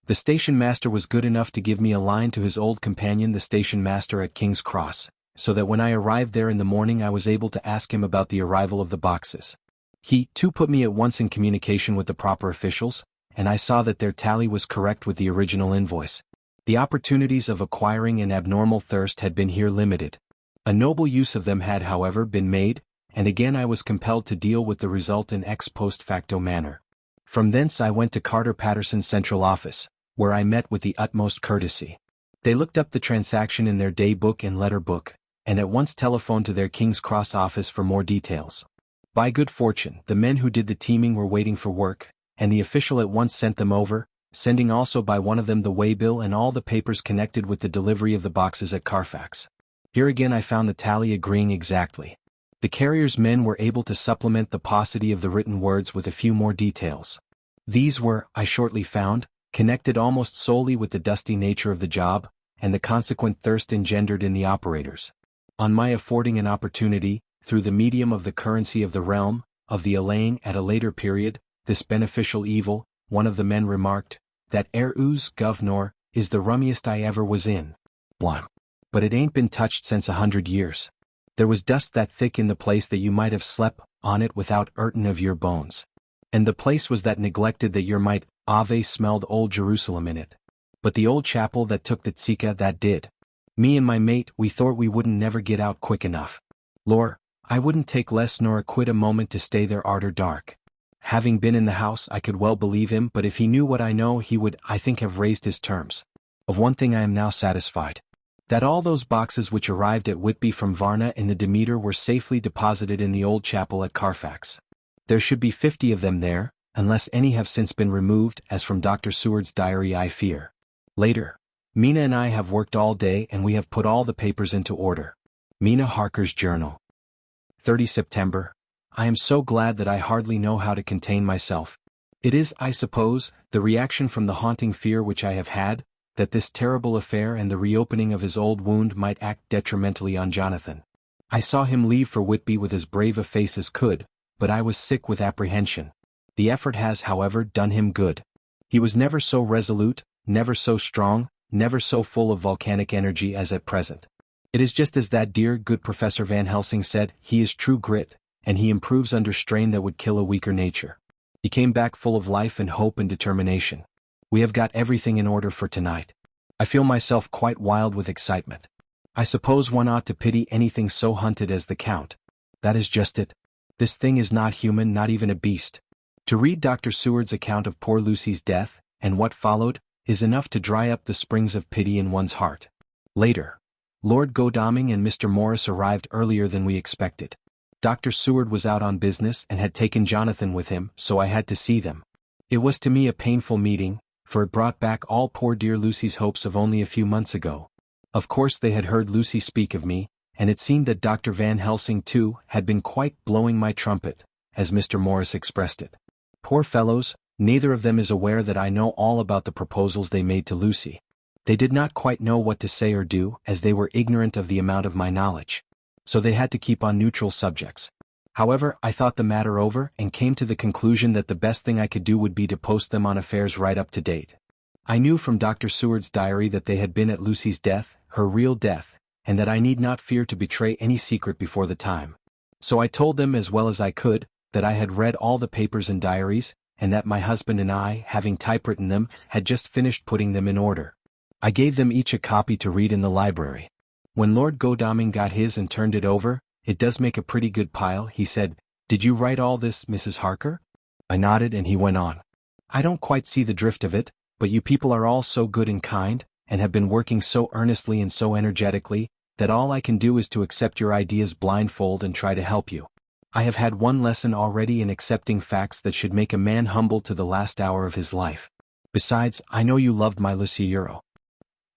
The station master was good enough to give me a line to his old companion the station master at King's Cross, so that when I arrived there in the morning I was able to ask him about the arrival of the boxes. He, too, put me at once in communication with the proper officials, and I saw that their tally was correct with the original invoice. The opportunities of acquiring an abnormal thirst had been here limited. A noble use of them had, however, been made, and again I was compelled to deal with the result in ex post facto manner. From thence I went to Carter Patterson's central office, where I met with the utmost courtesy. They looked up the transaction in their day book and letter book, and at once telephoned to their King's Cross office for more details. By good fortune, the men who did the teaming were waiting for work, and the official at once sent them over, sending also by one of them the waybill and all the papers connected with the delivery of the boxes at Carfax. Here again I found the tally agreeing exactly. The carrier's men were able to supplement the paucity of the written words with a few more details. These were, I shortly found, connected almost solely with the dusty nature of the job, and the consequent thirst engendered in the operators. On my affording an opportunity, through the medium of the currency of the realm, of the allaying at a later period, this beneficial evil, one of the men remarked, that Uz governor, is the rummiest I ever was in. 1. But it ain't been touched since 100 years. There was dust that thick in the place that you might have slept on it without 'urtin' of your bones. And the place was that neglected that yer might ave smelled old Jerusalem in it. But the old chapel that took the tzika that did. Me and my mate, we thought we wouldn't never get out quick enough. Lor, I wouldn't take less nor a quid a moment to stay there arter dark. Having been in the house I could well believe him, but if he knew what I know he would, I think, have raised his terms. Of one thing I am now satisfied. That all those boxes which arrived at Whitby from Varna in the Demeter were safely deposited in the old chapel at Carfax. There should be 50 of them there, unless any have since been removed, as from Dr. Seward's diary I fear. Later. Mina and I have worked all day and we have put all the papers into order. Mina Harker's Journal. 30 September. I am so glad that I hardly know how to contain myself. It is, I suppose, the reaction from the haunting fear which I have had, that this terrible affair and the reopening of his old wound might act detrimentally on Jonathan. I saw him leave for Whitby with as brave a face as could, but I was sick with apprehension. The effort has, however, done him good. He was never so resolute, never so strong, never so full of volcanic energy as at present. It is just as that dear, good Professor Van Helsing said, he is true grit, and he improves under strain that would kill a weaker nature. He came back full of life and hope and determination. We have got everything in order for tonight. I feel myself quite wild with excitement. I suppose one ought to pity anything so hunted as the Count. That is just it. This thing is not human, not even a beast. To read Dr. Seward's account of poor Lucy's death, and what followed, is enough to dry up the springs of pity in one's heart. Later. Lord Godalming and Mr. Morris arrived earlier than we expected. Dr. Seward was out on business and had taken Jonathan with him, so I had to see them. It was to me a painful meeting, for it brought back all poor dear Lucy's hopes of only a few months ago. Of course they had heard Lucy speak of me, and it seemed that Dr. Van Helsing too had been quite blowing my trumpet, as Mr. Morris expressed it. Poor fellows, neither of them is aware that I know all about the proposals they made to Lucy. They did not quite know what to say or do, as they were ignorant of the amount of my knowledge. So they had to keep on neutral subjects. However, I thought the matter over and came to the conclusion that the best thing I could do would be to post them on affairs right up to date. I knew from Dr. Seward's diary that they had been at Lucy's death, her real death, and that I need not fear to betray any secret before the time. So I told them as well as I could, that I had read all the papers and diaries, and that my husband and I, having typewritten them, had just finished putting them in order. I gave them each a copy to read in the library. When Lord Godalming got his and turned it over, "It does make a pretty good pile," he said. "Did you write all this, Mrs. Harker?" I nodded and he went on. "I don't quite see the drift of it, but you people are all so good and kind, and have been working so earnestly and so energetically, that all I can do is to accept your ideas blindfold and try to help you. I have had one lesson already in accepting facts that should make a man humble to the last hour of his life. Besides, I know you loved my Luciero."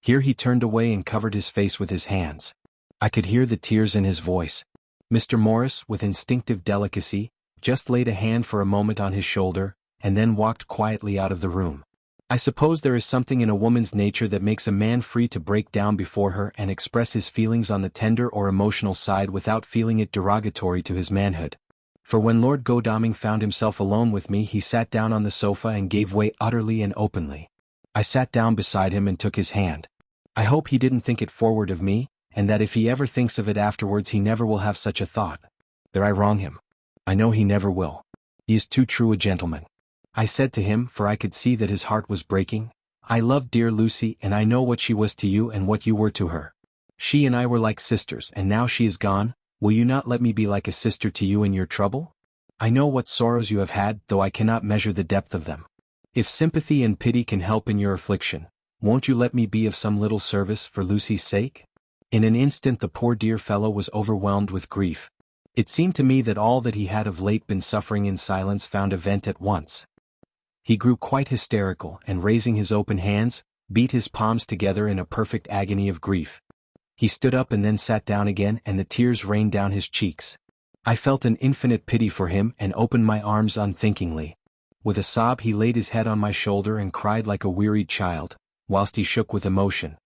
Here he turned away and covered his face with his hands. I could hear the tears in his voice. Mr. Morris, with instinctive delicacy, just laid a hand for a moment on his shoulder, and then walked quietly out of the room. I suppose there is something in a woman's nature that makes a man free to break down before her and express his feelings on the tender or emotional side without feeling it derogatory to his manhood. For when Lord Godalming found himself alone with me, he sat down on the sofa and gave way utterly and openly. I sat down beside him and took his hand. I hope he didn't think it forward of me, and that if he ever thinks of it afterwards he never will have such a thought. There I wrong him. I know he never will. He is too true a gentleman. I said to him, for I could see that his heart was breaking, "I loved dear Lucy, and I know what she was to you and what you were to her. She and I were like sisters, and now she is gone. Will you not let me be like a sister to you in your trouble? I know what sorrows you have had, though I cannot measure the depth of them. If sympathy and pity can help in your affliction, won't you let me be of some little service for Lucy's sake?" In an instant the poor dear fellow was overwhelmed with grief. It seemed to me that all that he had of late been suffering in silence found a vent at once. He grew quite hysterical, and raising his open hands, beat his palms together in a perfect agony of grief. He stood up and then sat down again, and the tears rained down his cheeks. I felt an infinite pity for him and opened my arms unthinkingly. With a sob he laid his head on my shoulder and cried like a wearied child, whilst he shook with emotion.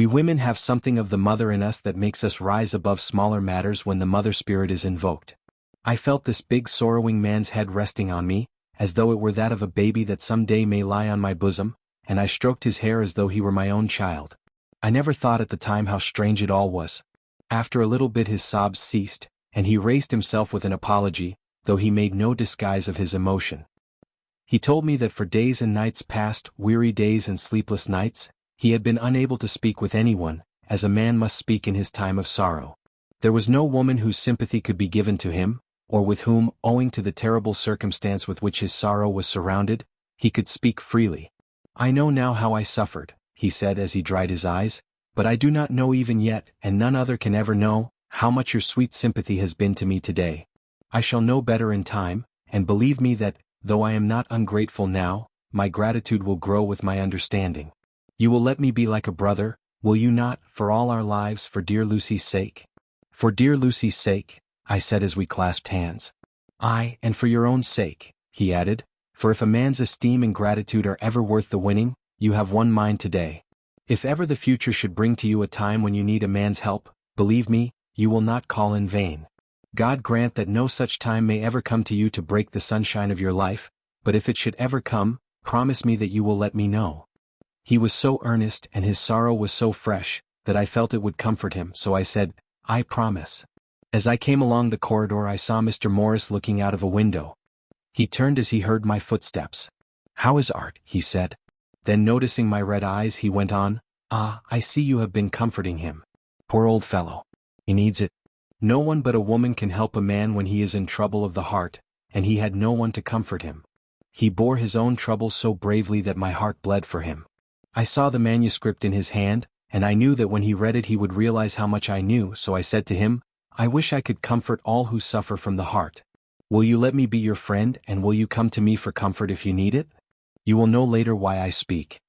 We women have something of the mother in us that makes us rise above smaller matters when the mother spirit is invoked. I felt this big sorrowing man's head resting on me, as though it were that of a baby that some day may lie on my bosom, and I stroked his hair as though he were my own child. I never thought at the time how strange it all was. After a little bit his sobs ceased, and he raised himself with an apology, though he made no disguise of his emotion. He told me that for days and nights past, weary days and sleepless nights, he had been unable to speak with anyone, as a man must speak in his time of sorrow. There was no woman whose sympathy could be given to him, or with whom, owing to the terrible circumstance with which his sorrow was surrounded, he could speak freely. "I know now how I suffered," he said as he dried his eyes, "but I do not know even yet, and none other can ever know, how much your sweet sympathy has been to me today. I shall know better in time, and believe me that, though I am not ungrateful now, my gratitude will grow with my understanding. You will let me be like a brother, will you not, for all our lives, for dear Lucy's sake?" "For dear Lucy's sake," I said as we clasped hands. "Aye, and for your own sake," he added, "for if a man's esteem and gratitude are ever worth the winning, you have won mine today. If ever the future should bring to you a time when you need a man's help, believe me, you will not call in vain. God grant that no such time may ever come to you to break the sunshine of your life, but if it should ever come, promise me that you will let me know." He was so earnest and his sorrow was so fresh, that I felt it would comfort him, so I said, "I promise." As I came along the corridor I saw Mr. Morris looking out of a window. He turned as he heard my footsteps. "How is Art?" he said. Then noticing my red eyes he went on, "Ah, I see you have been comforting him. Poor old fellow. He needs it. No one but a woman can help a man when he is in trouble of the heart, and he had no one to comfort him. He bore his own troubles so bravely that my heart bled for him. I saw the manuscript in his hand, and I knew that when he read it he would realize how much I knew, so I said to him, 'I wish I could comfort all who suffer from the heart. Will you let me be your friend, and will you come to me for comfort if you need it? You will know later why I speak.'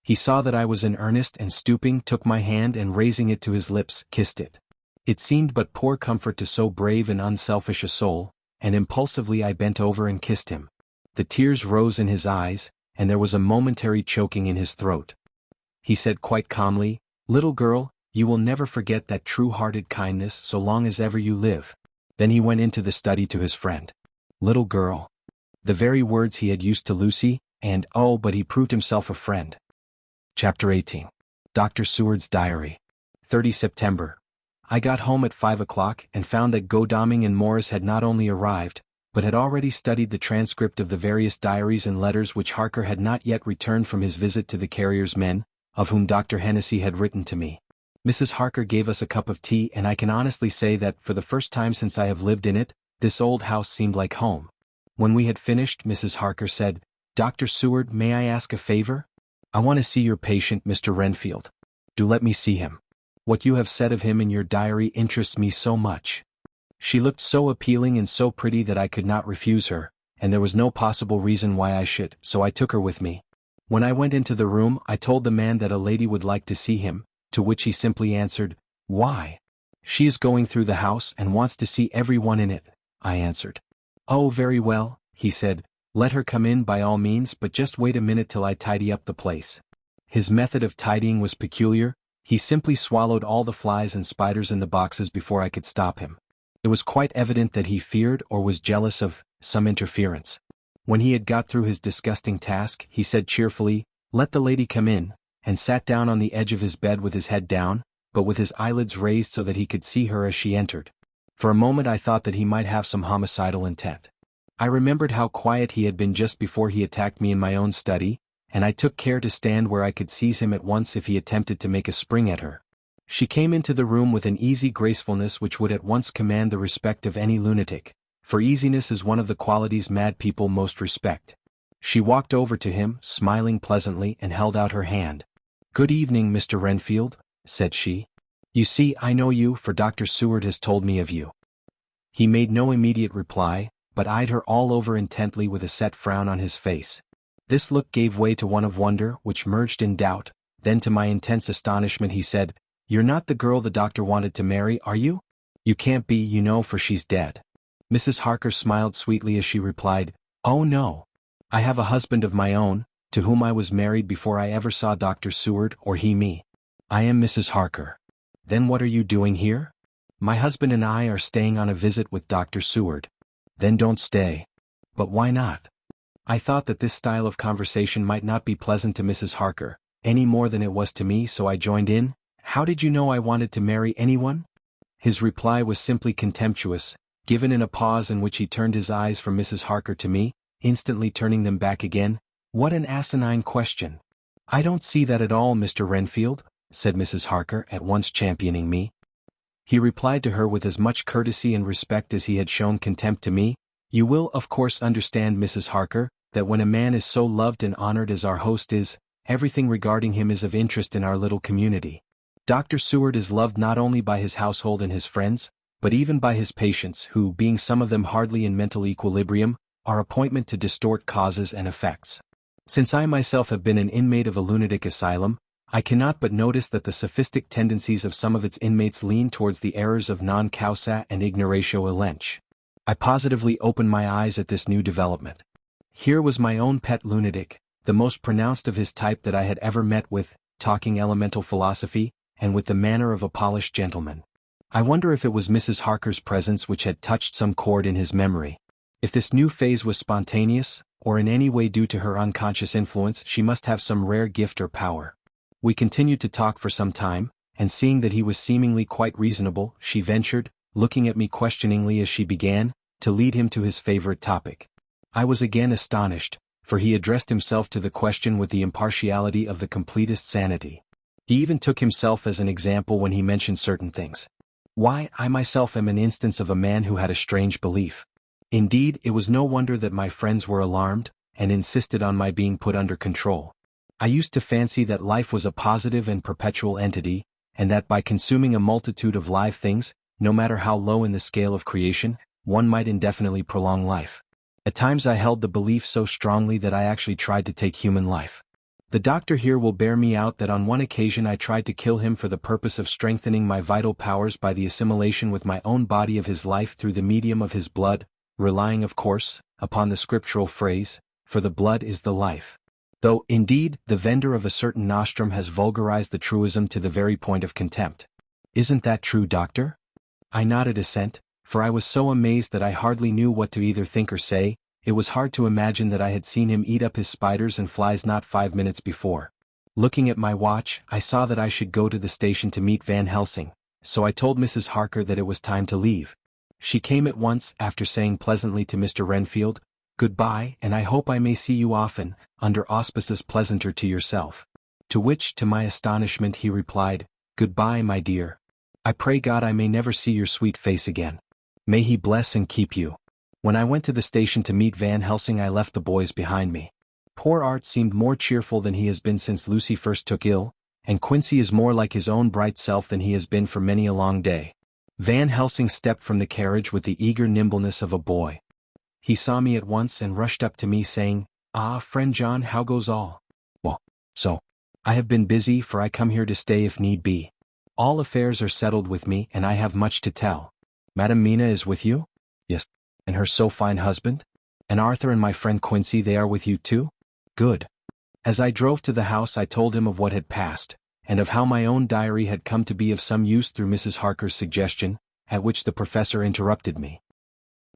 He saw that I was in earnest and stooping took my hand and raising it to his lips, kissed it. It seemed but poor comfort to so brave and unselfish a soul, and impulsively I bent over and kissed him. The tears rose in his eyes, and there was a momentary choking in his throat. He said quite calmly, 'Little girl, you will never forget that true-hearted kindness so long as ever you live.' Then he went into the study to his friend. Little girl. The very words he had used to Lucy, and oh, but he proved himself a friend. Chapter 18. Dr. Seward's Diary. 30 September. I got home at 5 o'clock and found that Godalming and Morris had not only arrived, but had already studied the transcript of the various diaries and letters which Harker had not yet returned from his visit to the carrier's men, of whom Dr. Hennessy had written to me. Mrs. Harker gave us a cup of tea, and I can honestly say that, for the first time since I have lived in it, this old house seemed like home. When we had finished, Mrs. Harker said, "Dr. Seward, may I ask a favor? I want to see your patient, Mr. Renfield. Do let me see him. What you have said of him in your diary interests me so much." She looked so appealing and so pretty that I could not refuse her, and there was no possible reason why I should, so I took her with me. When I went into the room I told the man that a lady would like to see him, to which he simply answered, "Why?" "She is going through the house and wants to see everyone in it," I answered. "Oh, very well," he said, "let her come in by all means, but just wait a minute till I tidy up the place." His method of tidying was peculiar. He simply swallowed all the flies and spiders in the boxes before I could stop him. It was quite evident that he feared or was jealous of some interference. When he had got through his disgusting task, he said cheerfully, "Let the lady come in," and sat down on the edge of his bed with his head down, but with his eyelids raised so that he could see her as she entered. For a moment I thought that he might have some homicidal intent. I remembered how quiet he had been just before he attacked me in my own study, and I took care to stand where I could seize him at once if he attempted to make a spring at her. She came into the room with an easy gracefulness which would at once command the respect of any lunatic, for easiness is one of the qualities mad people most respect. She walked over to him, smiling pleasantly, and held out her hand. "Good evening, Mr. Renfield," said she. "You see, I know you, for Dr. Seward has told me of you." He made no immediate reply, but eyed her all over intently with a set frown on his face. This look gave way to one of wonder, which merged in doubt. Then to my intense astonishment he said, "You're not the girl the doctor wanted to marry, are you? You can't be, you know, for she's dead." Mrs. Harker smiled sweetly as she replied, "Oh no. I have a husband of my own, to whom I was married before I ever saw Dr. Seward or he me." I am Mrs. Harker. Then what are you doing here? My husband and I are staying on a visit with Dr. Seward. Then don't stay. But why not? I thought that this style of conversation might not be pleasant to Mrs. Harker, any more than it was to me, so I joined in. How did you know I wanted to marry anyone? His reply was simply contemptuous, given in a pause in which he turned his eyes from Mrs. Harker to me, instantly turning them back again. What an asinine question. I don't see that at all, Mr. Renfield, said Mrs. Harker, at once championing me. He replied to her with as much courtesy and respect as he had shown contempt to me. You will of course understand, Mrs. Harker, that when a man is so loved and honored as our host is, everything regarding him is of interest in our little community. Dr. Seward is loved not only by his household and his friends, but even by his patients who, being some of them hardly in mental equilibrium, are appointment to distort causes and effects. Since I myself have been an inmate of a lunatic asylum, I cannot but notice that the sophistic tendencies of some of its inmates lean towards the errors of non causa and ignoratio elench. I positively opened my eyes at this new development. Here was my own pet lunatic, the most pronounced of his type that I had ever met with, talking elemental philosophy, and with the manner of a polished gentleman. I wonder if it was Mrs. Harker's presence which had touched some chord in his memory. If this new phase was spontaneous, or in any way due to her unconscious influence, she must have some rare gift or power. We continued to talk for some time, and seeing that he was seemingly quite reasonable, she ventured, looking at me questioningly as she began, to lead him to his favorite topic. I was again astonished, for he addressed himself to the question with the impartiality of the completest sanity. He even took himself as an example when he mentioned certain things. Why, I myself am an instance of a man who had a strange belief. Indeed, it was no wonder that my friends were alarmed, and insisted on my being put under control. I used to fancy that life was a positive and perpetual entity, and that by consuming a multitude of live things, no matter how low in the scale of creation, one might indefinitely prolong life. At times I held the belief so strongly that I actually tried to take human life. The doctor here will bear me out that on one occasion I tried to kill him for the purpose of strengthening my vital powers by the assimilation with my own body of his life through the medium of his blood, relying of course, upon the scriptural phrase, for the blood is the life. Though, indeed, the vendor of a certain nostrum has vulgarized the truism to the very point of contempt. Isn't that true, doctor? I nodded assent, for I was so amazed that I hardly knew what to either think or say. It was hard to imagine that I had seen him eat up his spiders and flies not 5 minutes before. Looking at my watch, I saw that I should go to the station to meet Van Helsing, so I told Mrs. Harker that it was time to leave. She came at once, after saying pleasantly to Mr. Renfield, "Goodbye, and I hope I may see you often, under auspices pleasanter to yourself." To which, to my astonishment, he replied, "Goodbye, my dear. I pray God I may never see your sweet face again. May He bless and keep you." When I went to the station to meet Van Helsing, I left the boys behind me. Poor Art seemed more cheerful than he has been since Lucy first took ill, and Quincy is more like his own bright self than he has been for many a long day. Van Helsing stepped from the carriage with the eager nimbleness of a boy. He saw me at once and rushed up to me saying, "Ah, friend John, how goes all?" "Well, so. I have been busy, for I come here to stay if need be. All affairs are settled with me, and I have much to tell." "Madam Mina is with you?" "Yes." "And her so fine husband? And Arthur and my friend Quincy, they are with you too? Good." As I drove to the house I told him of what had passed, and of how my own diary had come to be of some use through Mrs. Harker's suggestion, at which the professor interrupted me.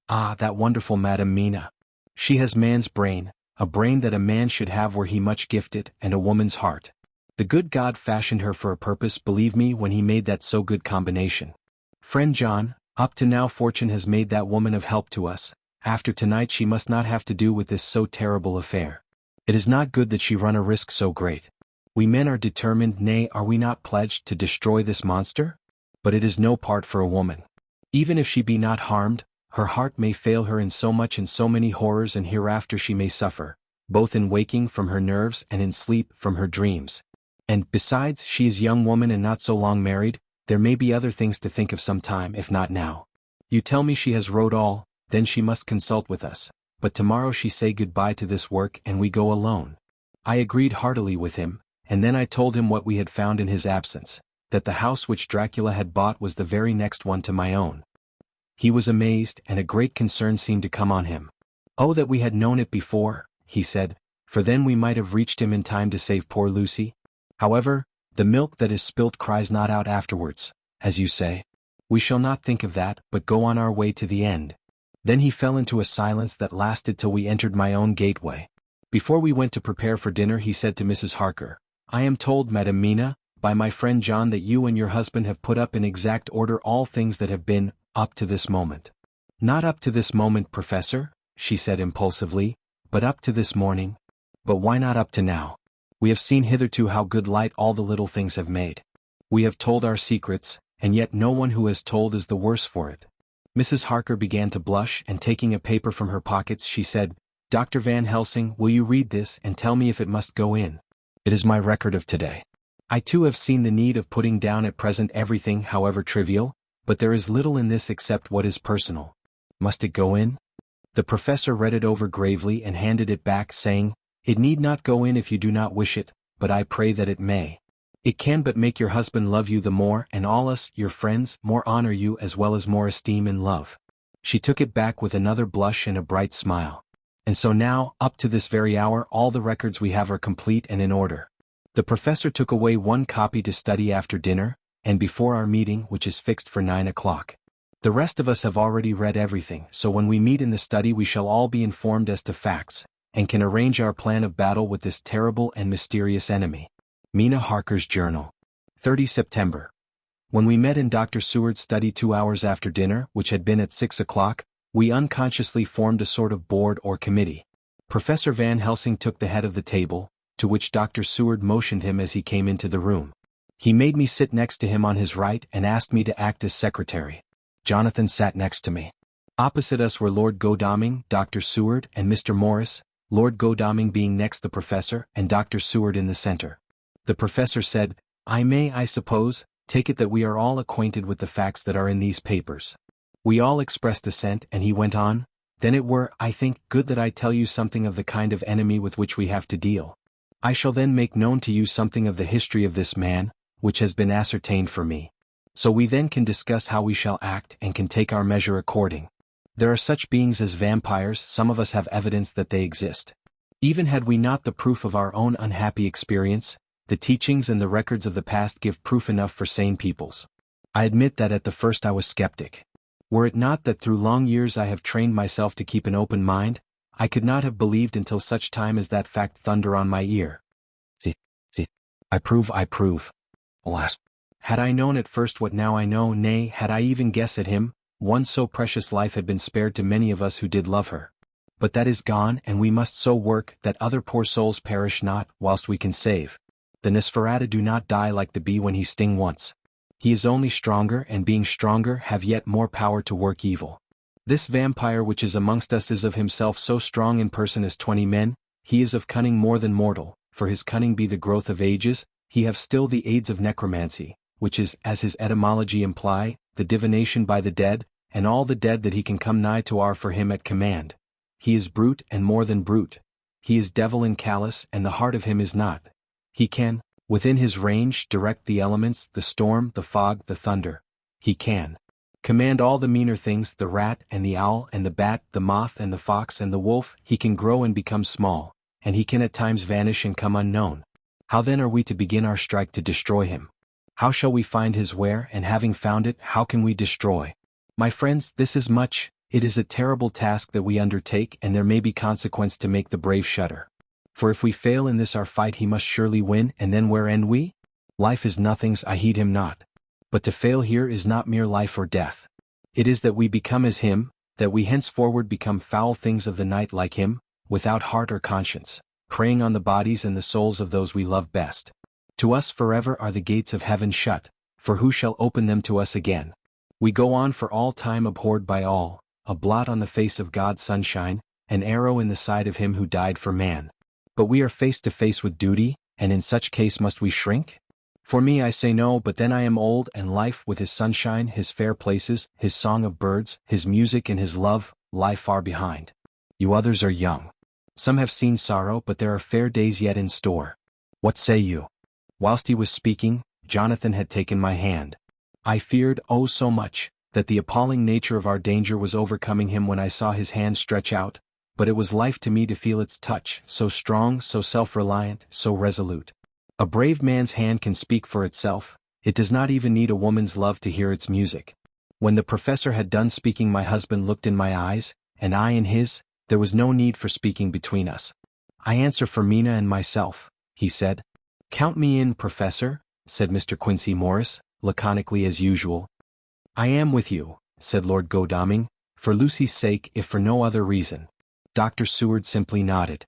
"Ah, that wonderful Madam Mina. She has man's brain, a brain that a man should have were he much gifted, and a woman's heart. The good God fashioned her for a purpose, believe me, when He made that so good combination. Friend John, up to now fortune has made that woman of help to us. After tonight she must not have to do with this so terrible affair. It is not good that she run a risk so great. We men are determined, nay, are we not pledged, to destroy this monster? But it is no part for a woman. Even if she be not harmed, her heart may fail her in so much and so many horrors, and hereafter she may suffer, both in waking from her nerves and in sleep from her dreams. And, besides, she is a young woman and not so long married. There may be other things to think of some time, if not now. You tell me she has wrote all, then she must consult with us, but tomorrow she say goodbye to this work and we go alone." I agreed heartily with him, and then I told him what we had found in his absence, that the house which Dracula had bought was the very next one to my own. He was amazed, and a great concern seemed to come on him. "Oh, that we had known it before," he said, "for then we might have reached him in time to save poor Lucy. However, The milk that is spilt cries not out afterwards, as you say. We shall not think of that, but go on our way to the end. Then he fell into a silence that lasted till we entered my own gateway. Before we went to prepare for dinner he said to Mrs. Harker, "I am told, Madam Mina, by my friend John that you and your husband have put up in exact order all things that have been, up to this moment." "Not up to this moment, Professor," she said impulsively, "but up to this morning." "But why not up to now? We have seen hitherto how good light all the little things have made. We have told our secrets, and yet no one who has told is the worse for it." Mrs. Harker began to blush, and taking a paper from her pockets she said, "Dr. Van Helsing, will you read this and tell me if it must go in? It is my record of today. I too have seen the need of putting down at present everything however trivial, but there is little in this except what is personal. Must it go in?" The professor read it over gravely and handed it back, saying, "It need not go in if you do not wish it, but I pray that it may. It can but make your husband love you the more, and all us, your friends, more honor you as well as more esteem and love." She took it back with another blush and a bright smile. "And so now, up to this very hour, all the records we have are complete and in order. The professor took away one copy to study after dinner, and before our meeting, which is fixed for 9 o'clock. The rest of us have already read everything, so when we meet in the study we shall all be informed as to facts, and can arrange our plan of battle with this terrible and mysterious enemy." Mina Harker's Journal. 30 September. When we met in Dr. Seward's study 2 hours after dinner, which had been at 6 o'clock, we unconsciously formed a sort of board or committee. Professor Van Helsing took the head of the table, to which Dr. Seward motioned him as he came into the room. He made me sit next to him on his right and asked me to act as secretary. Jonathan sat next to me. Opposite us were Lord Godalming, Dr. Seward, and Mr. Morris, Lord Godalming being next the professor, and Dr. Seward in the center. The professor said, "I may, I suppose, take it that we are all acquainted with the facts that are in these papers." We all expressed assent, and he went on, "Then it were, I think, good that I tell you something of the kind of enemy with which we have to deal. I shall then make known to you something of the history of this man, which has been ascertained for me. So we then can discuss how we shall act and can take our measure according. There are such beings as vampires, some of us have evidence that they exist. Even had we not the proof of our own unhappy experience, the teachings and the records of the past give proof enough for sane peoples. I admit that at the first I was skeptic. Were it not that through long years I have trained myself to keep an open mind, I could not have believed until such time as that fact thunder on my ear. See, I prove. Alas, had I known at first what now I know, nay, had I even guessed at him, one so precious life had been spared to many of us who did love her. But that is gone, and we must so work that other poor souls perish not, whilst we can save. The Nosferatu do not die like the bee when he sting once. He is only stronger, and being stronger have yet more power to work evil. This vampire which is amongst us is of himself so strong in person as 20 men, he is of cunning more than mortal, for his cunning be the growth of ages, he have still the aids of necromancy, which is, as his etymology imply, the divination by the dead, and all the dead that he can come nigh to are for him at command. He is brute and more than brute. He is devil and callous, and the heart of him is not. He can, within his range, direct the elements, the storm, the fog, the thunder. He can command all the meaner things, the rat and the owl and the bat, the moth and the fox and the wolf. He can grow and become small, and he can at times vanish and come unknown. How then are we to begin our strike to destroy him? How shall we find his where, and having found it, how can we destroy? My friends, this is much, it is a terrible task that we undertake, and there may be consequence to make the brave shudder. For if we fail in this our fight he must surely win, and then where end we? Life is nothing's, I heed him not. But to fail here is not mere life or death. It is that we become as him, that we henceforward become foul things of the night like him, without heart or conscience, preying on the bodies and the souls of those we love best. To us forever are the gates of heaven shut, for who shall open them to us again? We go on for all time abhorred by all, a blot on the face of God's sunshine, an arrow in the side of him who died for man. But we are face to face with duty, and in such case must we shrink? For me I say no, but then I am old, and life with his sunshine, his fair places, his song of birds, his music and his love, lie far behind. You others are young. Some have seen sorrow, but there are fair days yet in store. What say you? Whilst he was speaking, Jonathan had taken my hand. I feared, oh so much, that the appalling nature of our danger was overcoming him when I saw his hand stretch out, but it was life to me to feel its touch, so strong, so self-reliant, so resolute. A brave man's hand can speak for itself, it does not even need a woman's love to hear its music. When the professor had done speaking, my husband looked in my eyes, and I in his. There was no need for speaking between us. I answer for Mina and myself, he said. Count me in, Professor, said Mr. Quincy Morris, laconically as usual. I am with you, said Lord Godalming, for Lucy's sake if for no other reason. Dr. Seward simply nodded.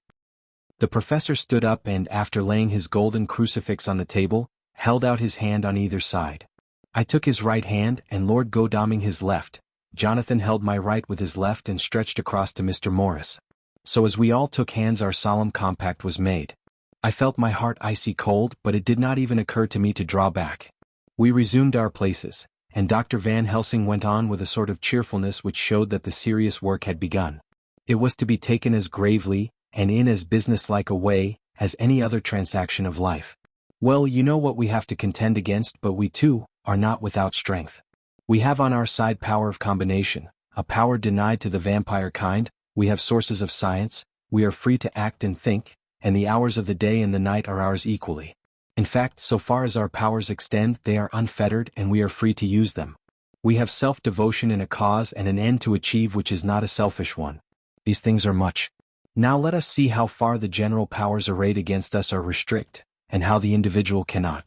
The professor stood up and, after laying his golden crucifix on the table, held out his hand on either side. I took his right hand and Lord Godalming his left. Jonathan held my right with his left and stretched across to Mr. Morris. So as we all took hands, our solemn compact was made. I felt my heart icy cold, but it did not even occur to me to draw back. We resumed our places, and Dr. Van Helsing went on with a sort of cheerfulness which showed that the serious work had begun. It was to be taken as gravely, and in as businesslike a way, as any other transaction of life. Well, you know what we have to contend against, but we too are not without strength. We have on our side power of combination, a power denied to the vampire kind. We have sources of science, we are free to act and think, and the hours of the day and the night are ours equally. In fact, so far as our powers extend, they are unfettered and we are free to use them. We have self-devotion in a cause and an end to achieve which is not a selfish one. These things are much. Now let us see how far the general powers arrayed against us are restrict, and how the individual cannot.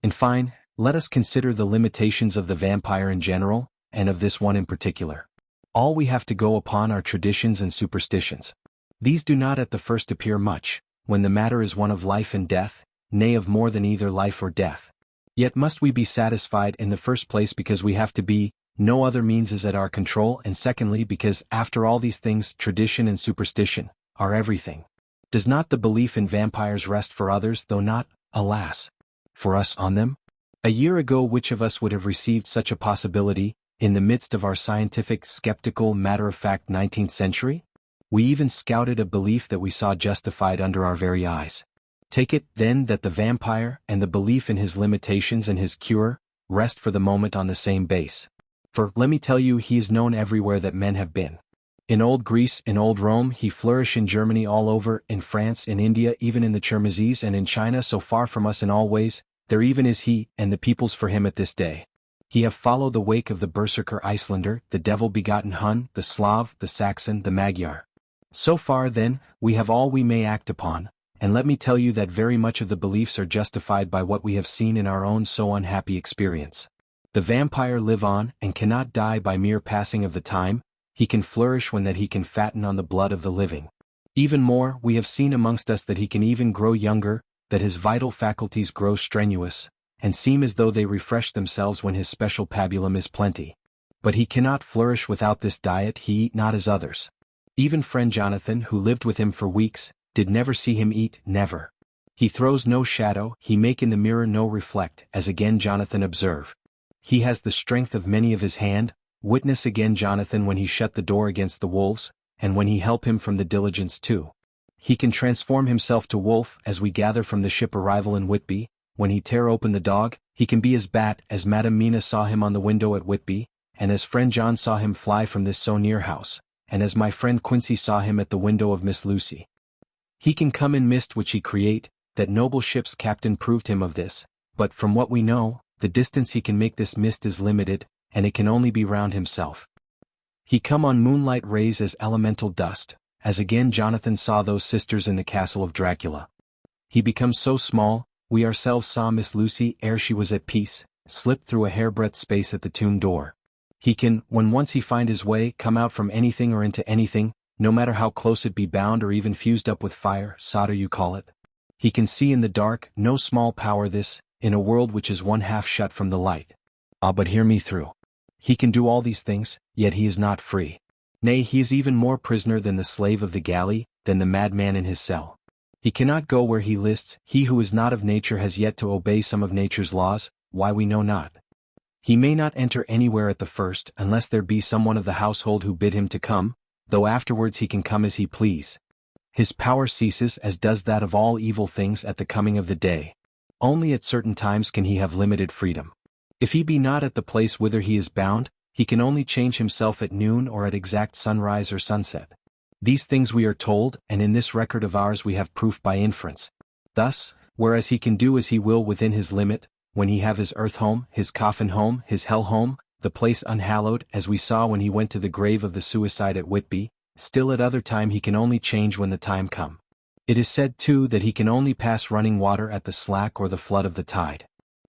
In fine, let us consider the limitations of the vampire in general, and of this one in particular. All we have to go upon are traditions and superstitions. These do not at the first appear much, when the matter is one of life and death, nay of more than either life or death. Yet must we be satisfied in the first place because we have to be, no other means is at our control, and secondly because after all these things, tradition and superstition are everything. Does not the belief in vampires rest for others, though not, alas, for us on them? A year ago which of us would have received such a possibility, in the midst of our scientific, skeptical, matter-of-fact 19th century? We even scouted a belief that we saw justified under our very eyes. Take it, then, that the vampire, and the belief in his limitations and his cure, rest for the moment on the same base. For, let me tell you, he is known everywhere that men have been. In old Greece, in old Rome, he flourished in Germany all over, in France, in India, even in the Chermizes, and in China, so far from us in all ways, there even is he, and the peoples for him at this day. He have followed the wake of the Berserker Icelander, the devil-begotten Hun, the Slav, the Saxon, the Magyar. So far, then, we have all we may act upon, and let me tell you that very much of the beliefs are justified by what we have seen in our own so unhappy experience. The vampire live on, and cannot die by mere passing of the time. He can flourish when that he can fatten on the blood of the living. Even more, we have seen amongst us that he can even grow younger, that his vital faculties grow strenuous, and seem as though they refresh themselves when his special pabulum is plenty. But he cannot flourish without this diet, he eat not as others. Even friend Jonathan, who lived with him for weeks, did never see him eat, never. He throws no shadow, he make in the mirror no reflect, as again Jonathan observe. He has the strength of many of his hand, witness again Jonathan when he shut the door against the wolves, and when he help him from the diligence too. He can transform himself to wolf, as we gather from the ship arrival in Whitby. When he tear open the dog, he can be as bat, as Madam Mina saw him on the window at Whitby, and as friend John saw him fly from this so near house, and as my friend Quincy saw him at the window of Miss Lucy. He can come in mist which he create, that noble ship's captain proved him of this, but from what we know, the distance he can make this mist is limited, and it can only be round himself. He come on moonlight rays as elemental dust, as again Jonathan saw those sisters in the castle of Dracula. He becomes so small, we ourselves saw Miss Lucy ere she was at peace, slip through a hairbreadth space at the tomb door. He can, when once he find his way, come out from anything or into anything, no matter how close it be bound or even fused up with fire, solder you call it. He can see in the dark, no small power this, in a world which is one half shut from the light. Ah, but hear me through. He can do all these things, yet he is not free. Nay, he is even more prisoner than the slave of the galley, than the madman in his cell. He cannot go where he lists, he who is not of nature has yet to obey some of nature's laws, why we know not. He may not enter anywhere at the first, unless there be some one of the household who bid him to come, though afterwards he can come as he please. His power ceases as does that of all evil things at the coming of the day. Only at certain times can he have limited freedom. If he be not at the place whither he is bound, he can only change himself at noon or at exact sunrise or sunset. These things we are told, and in this record of ours we have proof by inference. Thus, whereas he can do as he will within his limit, when he have his earth home, his coffin home, his hell home, the place unhallowed, as we saw when he went to the grave of the suicide at Whitby, still at other time he can only change when the time come. It is said too that he can only pass running water at the slack or the flood of the tide.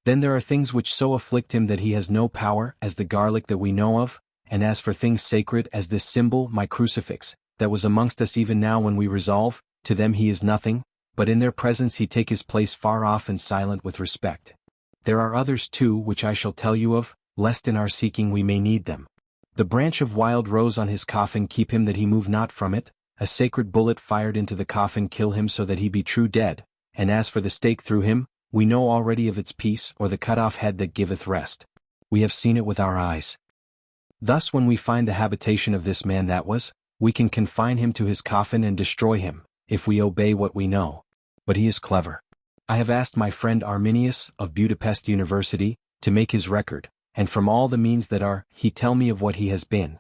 Then there are things which so afflict him that he has no power, as the garlic that we know of, and as for things sacred as this symbol, my crucifix, that was amongst us even now when we resolve, to them he is nothing, but in their presence he take his place far off and silent with respect. There are others too which I shall tell you of, lest in our seeking we may need them. The branch of wild rose on his coffin keep him that he move not from it, a sacred bullet fired into the coffin kill him so that he be true dead, and as for the stake through him, we know already of its peace or the cut-off head that giveth rest. We have seen it with our eyes. Thus when we find the habitation of this man that was, we can confine him to his coffin and destroy him, if we obey what we know. But he is clever. I have asked my friend Arminius, of Budapest University, to make his record, and from all the means that are, he tell me of what he has been.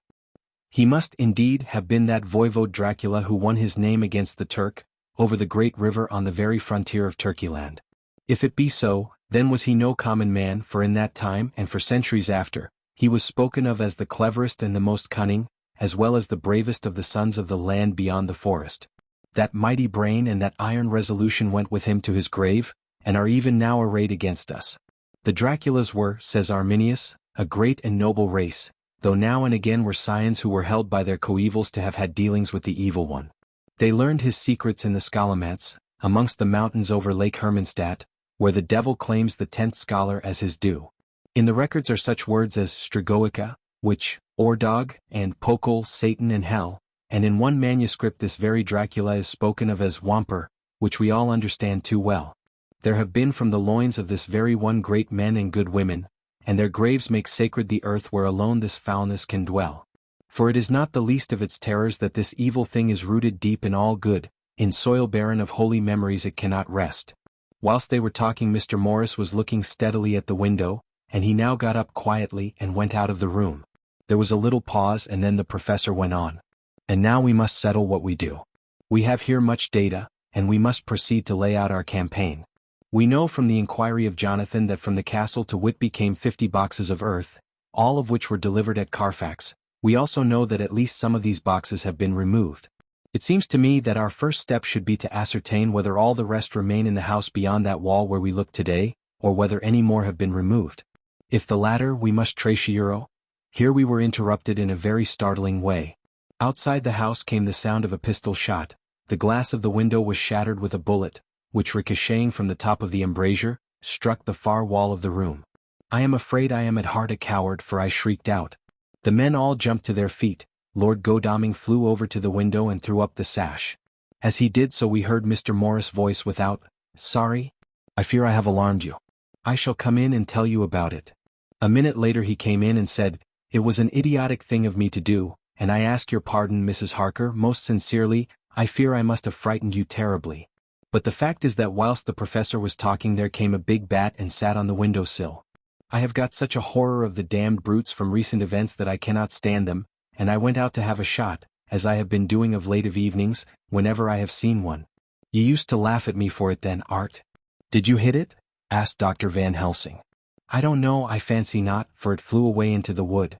He must indeed have been that voivode Dracula who won his name against the Turk, over the great river on the very frontier of Turkeyland. If it be so, then was he no common man, for in that time and for centuries after, he was spoken of as the cleverest and the most cunning, as well as the bravest of the sons of the land beyond the forest. That mighty brain and that iron resolution went with him to his grave, and are even now arrayed against us. The Draculas were, says Arminius, a great and noble race, though now and again were scions who were held by their coevals to have had dealings with the evil one. They learned his secrets in the Scallamats, amongst the mountains over Lake Hermanstadt, where the devil claims the 10th scholar as his due. In the records are such words as Stregoica, witch, Ordog, and Pokol, Satan and hell, and in one manuscript this very Dracula is spoken of as Wamper, which we all understand too well. There have been from the loins of this very one great men and good women, and their graves make sacred the earth where alone this foulness can dwell. For it is not the least of its terrors that this evil thing is rooted deep in all good, in soil barren of holy memories it cannot rest. Whilst they were talking Mr. Morris was looking steadily at the window, and he now got up quietly and went out of the room. There was a little pause and then the professor went on. And now we must settle what we do. We have here much data, and we must proceed to lay out our campaign. We know from the inquiry of Jonathan that from the castle to Whitby came 50 boxes of earth, all of which were delivered at Carfax. We also know that at least some of these boxes have been removed. It seems to me that our first step should be to ascertain whether all the rest remain in the house beyond that wall where we look today, or whether any more have been removed. If the latter, we must trace Euro. Here we were interrupted in a very startling way. Outside the house came the sound of a pistol shot. The glass of the window was shattered with a bullet, which ricocheting from the top of the embrasure, struck the far wall of the room. I am afraid I am at heart a coward, for I shrieked out. The men all jumped to their feet. Lord Godalming flew over to the window and threw up the sash. As he did so we heard Mr. Morris' voice without, "Sorry? I fear I have alarmed you. I shall come in and tell you about it." A minute later he came in and said, "It was an idiotic thing of me to do, and I ask your pardon, Mrs. Harker, most sincerely. I fear I must have frightened you terribly. But the fact is that whilst the professor was talking there came a big bat and sat on the window-sill. I have got such a horror of the damned brutes from recent events that I cannot stand them, and I went out to have a shot, as I have been doing of late of evenings, whenever I have seen one." "You used to laugh at me for it then, Art. Did you hit it?" asked Dr. Van Helsing. "I don't know, I fancy not, for it flew away into the wood."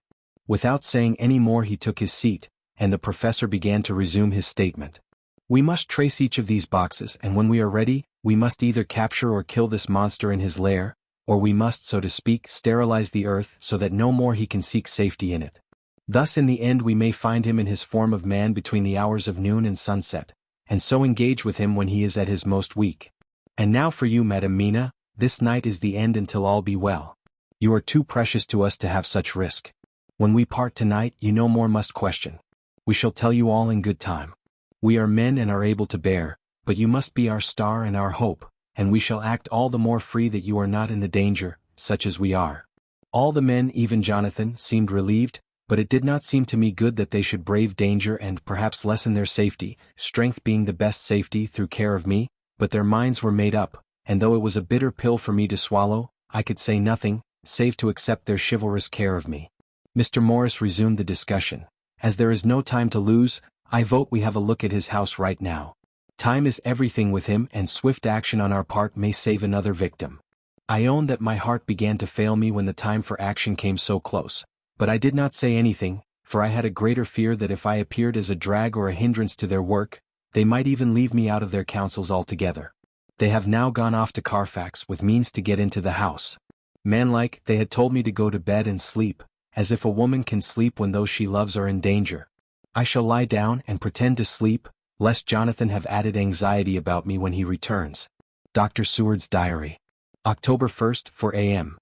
Without saying any more he took his seat, and the professor began to resume his statement. "We must trace each of these boxes, and when we are ready, we must either capture or kill this monster in his lair, or we must, so to speak, sterilize the earth so that no more he can seek safety in it. Thus in the end we may find him in his form of man between the hours of noon and sunset, and so engage with him when he is at his most weak. And now for you, Madam Mina, this night is the end until all be well. You are too precious to us to have such risk. When we part tonight you no more must question. We shall tell you all in good time. We are men and are able to bear, but you must be our star and our hope, and we shall act all the more free that you are not in the danger, such as we are." All the men, even Jonathan, seemed relieved, but it did not seem to me good that they should brave danger and perhaps lessen their safety, strength being the best safety through care of me, but their minds were made up, and though it was a bitter pill for me to swallow, I could say nothing, save to accept their chivalrous care of me. Mr. Morris resumed the discussion. "As there is no time to lose, I vote we have a look at his house right now. Time is everything with him, and swift action on our part may save another victim. I own that my heart began to fail me when the time for action came so close, but I did not say anything, for I had a greater fear that if I appeared as a drag or a hindrance to their work, they might even leave me out of their counsels altogether. They have now gone off to Carfax with means to get into the house. Manlike, they had told me to go to bed and sleep, as if a woman can sleep when those she loves are in danger. I shall lie down and pretend to sleep, lest Jonathan have added anxiety about me when he returns. Dr. Seward's Diary. October 1st, 4 a.m.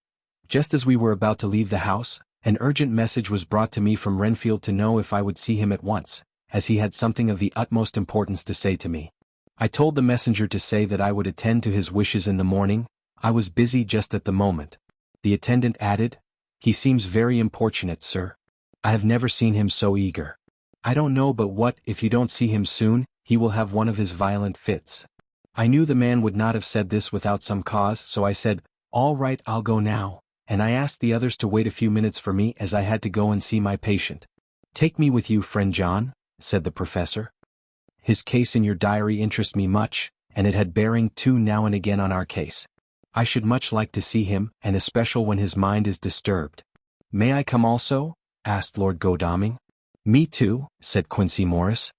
Just as we were about to leave the house, an urgent message was brought to me from Renfield to know if I would see him at once, as he had something of the utmost importance to say to me. I told the messenger to say that I would attend to his wishes in the morning. I was busy just at the moment. The attendant added, "He seems very importunate, sir. I have never seen him so eager. I don't know but what, if you don't see him soon, he will have one of his violent fits." I knew the man would not have said this without some cause, so I said, "All right, I'll go now," and I asked the others to wait a few minutes for me as I had to go and see my patient. "Take me with you, friend John," said the professor. "His case in your diary interests me much, and it had bearing too now and again on our case. I should much like to see him, and especially when his mind is disturbed." "May I come also?" asked Lord Godalming. "Me too," said Quincy Morris.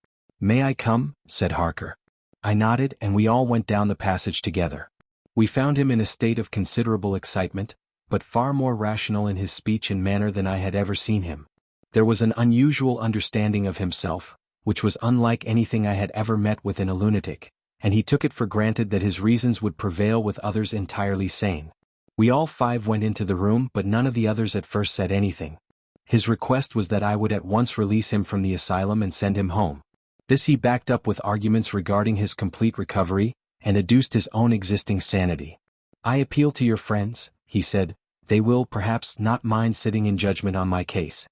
"May I come?" said Harker. I nodded, and we all went down the passage together. We found him in a state of considerable excitement, but far more rational in his speech and manner than I had ever seen him. There was an unusual understanding of himself, which was unlike anything I had ever met with in a lunatic, and he took it for granted that his reasons would prevail with others entirely sane. We all five went into the room, but none of the others at first said anything. His request was that I would at once release him from the asylum and send him home. This he backed up with arguments regarding his complete recovery, and adduced his own existing sanity. "I appeal to your friends," he said. "They will, perhaps, not mind sitting in judgment on my case.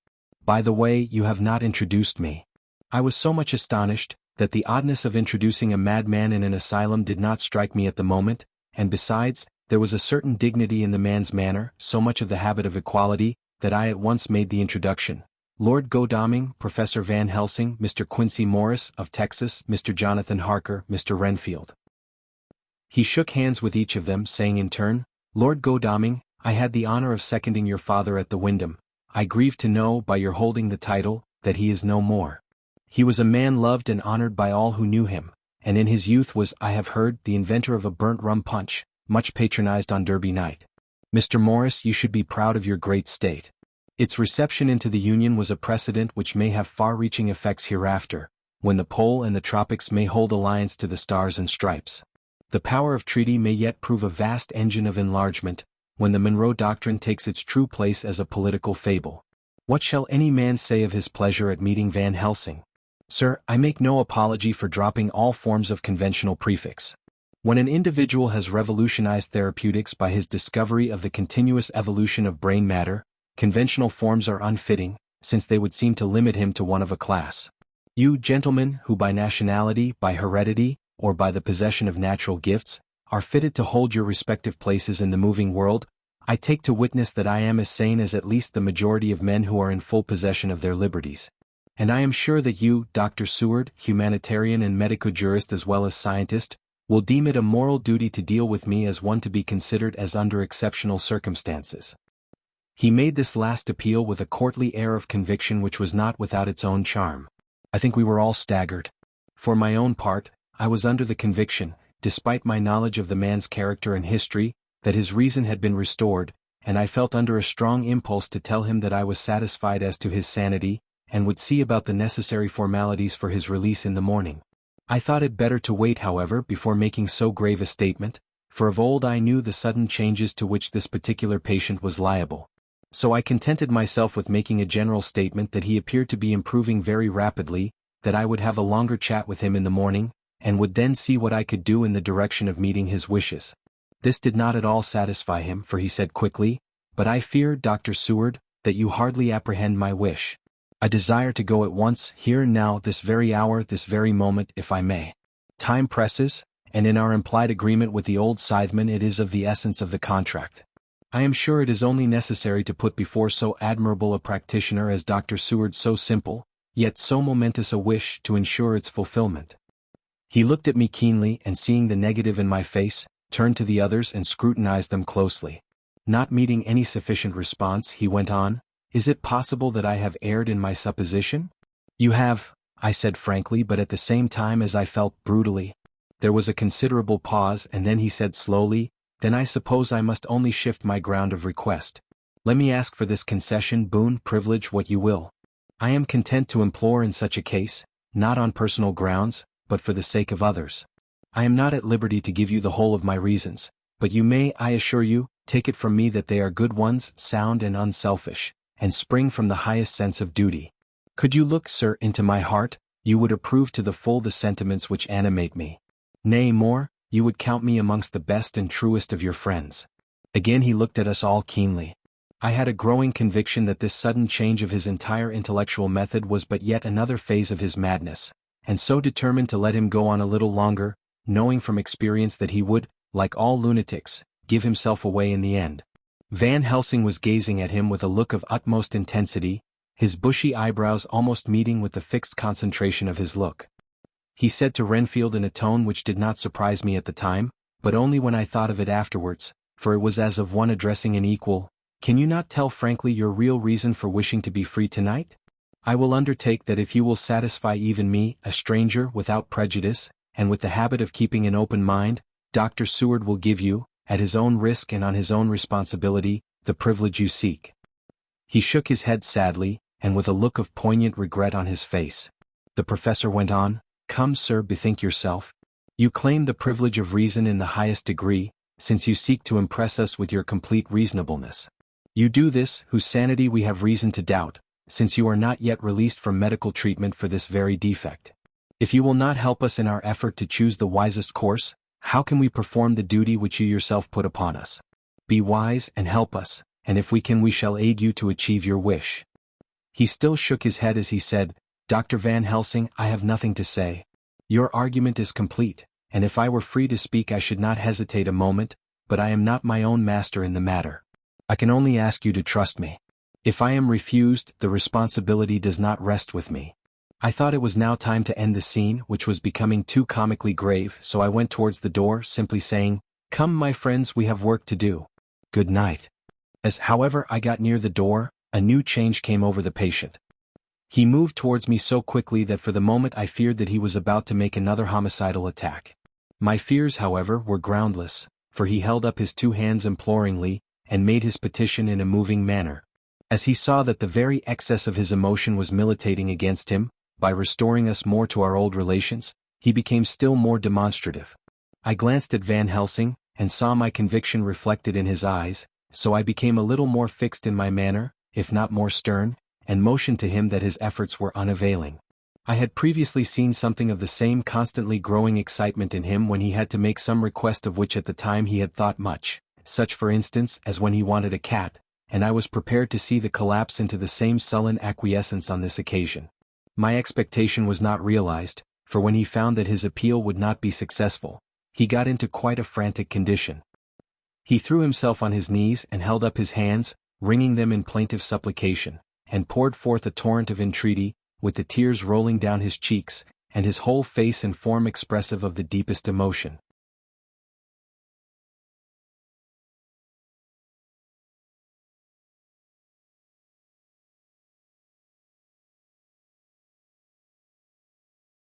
By the way, you have not introduced me." I was so much astonished, that the oddness of introducing a madman in an asylum did not strike me at the moment, and besides, there was a certain dignity in the man's manner, so much of the habit of equality, that I at once made the introduction. Lord Godalming, Professor Van Helsing, Mr. Quincy Morris, of Texas, Mr. Jonathan Harker, Mr. Renfield. He shook hands with each of them, saying in turn, "Lord Godalming, I had the honor of seconding your father at the Wyndham. I grieve to know, by your holding the title, that he is no more. He was a man loved and honored by all who knew him, and in his youth was, I have heard, the inventor of a burnt rum punch, much patronized on Derby night. Mr. Morris, you should be proud of your great state. Its reception into the Union was a precedent which may have far-reaching effects hereafter, when the pole and the tropics may hold alliance to the stars and stripes. The power of treaty may yet prove a vast engine of enlargement, when the Monroe Doctrine takes its true place as a political fable. What shall any man say of his pleasure at meeting Van Helsing? Sir, I make no apology for dropping all forms of conventional prefix. When an individual has revolutionized therapeutics by his discovery of the continuous evolution of brain matter, conventional forms are unfitting, since they would seem to limit him to one of a class. You gentlemen, who by nationality, by heredity, or by the possession of natural gifts, are fitted to hold your respective places in the moving world, I take to witness that I am as sane as at least the majority of men who are in full possession of their liberties. And I am sure that you, Dr. Seward, humanitarian and medico-jurist as well as scientist, will deem it a moral duty to deal with me as one to be considered as under exceptional circumstances. He made this last appeal with a courtly air of conviction which was not without its own charm. I think we were all staggered. For my own part, I was under the conviction, despite my knowledge of the man's character and history, that his reason had been restored, and I felt under a strong impulse to tell him that I was satisfied as to his sanity, and would see about the necessary formalities for his release in the morning. I thought it better to wait, however, before making so grave a statement, for of old I knew the sudden changes to which this particular patient was liable. So I contented myself with making a general statement that he appeared to be improving very rapidly, that I would have a longer chat with him in the morning, and would then see what I could do in the direction of meeting his wishes. This did not at all satisfy him, for he said quickly, "But I fear, Dr. Seward, that you hardly apprehend my wish. I desire to go at once, here and now, this very hour, this very moment, if I may. Time presses, and in our implied agreement with the old scytheman it is of the essence of the contract. I am sure it is only necessary to put before so admirable a practitioner as Dr. Seward so simple, yet so momentous a wish to ensure its fulfillment. He looked at me keenly and seeing the negative in my face, turned to the others and scrutinized them closely. Not meeting any sufficient response, he went on, "Is it possible that I have erred in my supposition?" "You have," I said frankly, but at the same time as I felt brutally. There was a considerable pause and then he said slowly, "Then I suppose I must only shift my ground of request. Let me ask for this concession, boon, privilege, what you will. I am content to implore in such a case, not on personal grounds, but for the sake of others. I am not at liberty to give you the whole of my reasons, but you may, I assure you, take it from me that they are good ones, sound and unselfish, and spring from the highest sense of duty. Could you look, sir, into my heart, you would approve to the full the sentiments which animate me. Nay, more, you would count me amongst the best and truest of your friends." Again he looked at us all keenly. I had a growing conviction that this sudden change of his entire intellectual method was but yet another phase of his madness, and so determined to let him go on a little longer, knowing from experience that he would, like all lunatics, give himself away in the end. Van Helsing was gazing at him with a look of utmost intensity, his bushy eyebrows almost meeting with the fixed concentration of his look. He said to Renfield in a tone which did not surprise me at the time, but only when I thought of it afterwards, for it was as of one addressing an equal, "Can you not tell frankly your real reason for wishing to be free tonight? I will undertake that if you will satisfy even me, a stranger, without prejudice, and with the habit of keeping an open mind, Dr. Seward will give you, at his own risk and on his own responsibility, the privilege you seek." He shook his head sadly, and with a look of poignant regret on his face. The professor went on, "Come, sir, bethink yourself. You claim the privilege of reason in the highest degree, since you seek to impress us with your complete reasonableness. You do this, whose sanity we have reason to doubt, since you are not yet released from medical treatment for this very defect. If you will not help us in our effort to choose the wisest course, how can we perform the duty which you yourself put upon us? Be wise and help us, and if we can we shall aid you to achieve your wish." He still shook his head as he said, "Dr. Van Helsing, I have nothing to say. Your argument is complete, and if I were free to speak I should not hesitate a moment, but I am not my own master in the matter. I can only ask you to trust me. If I am refused, the responsibility does not rest with me." I thought it was now time to end the scene, which was becoming too comically grave, so I went towards the door, simply saying, "Come, my friends, we have work to do. Good night." As, however, I got near the door, a new change came over the patient. He moved towards me so quickly that for the moment I feared that he was about to make another homicidal attack. My fears, however, were groundless, for he held up his two hands imploringly, and made his petition in a moving manner. As he saw that the very excess of his emotion was militating against him, by restoring us more to our old relations, he became still more demonstrative. I glanced at Van Helsing, and saw my conviction reflected in his eyes, so I became a little more fixed in my manner, if not more stern, and motioned to him that his efforts were unavailing. I had previously seen something of the same constantly growing excitement in him when he had to make some request of which at the time he had thought much, such for instance as when he wanted a cat, and I was prepared to see the collapse into the same sullen acquiescence on this occasion. My expectation was not realized, for when he found that his appeal would not be successful, he got into quite a frantic condition. He threw himself on his knees and held up his hands, wringing them in plaintive supplication, and poured forth a torrent of entreaty, with the tears rolling down his cheeks, and his whole face and form expressive of the deepest emotion.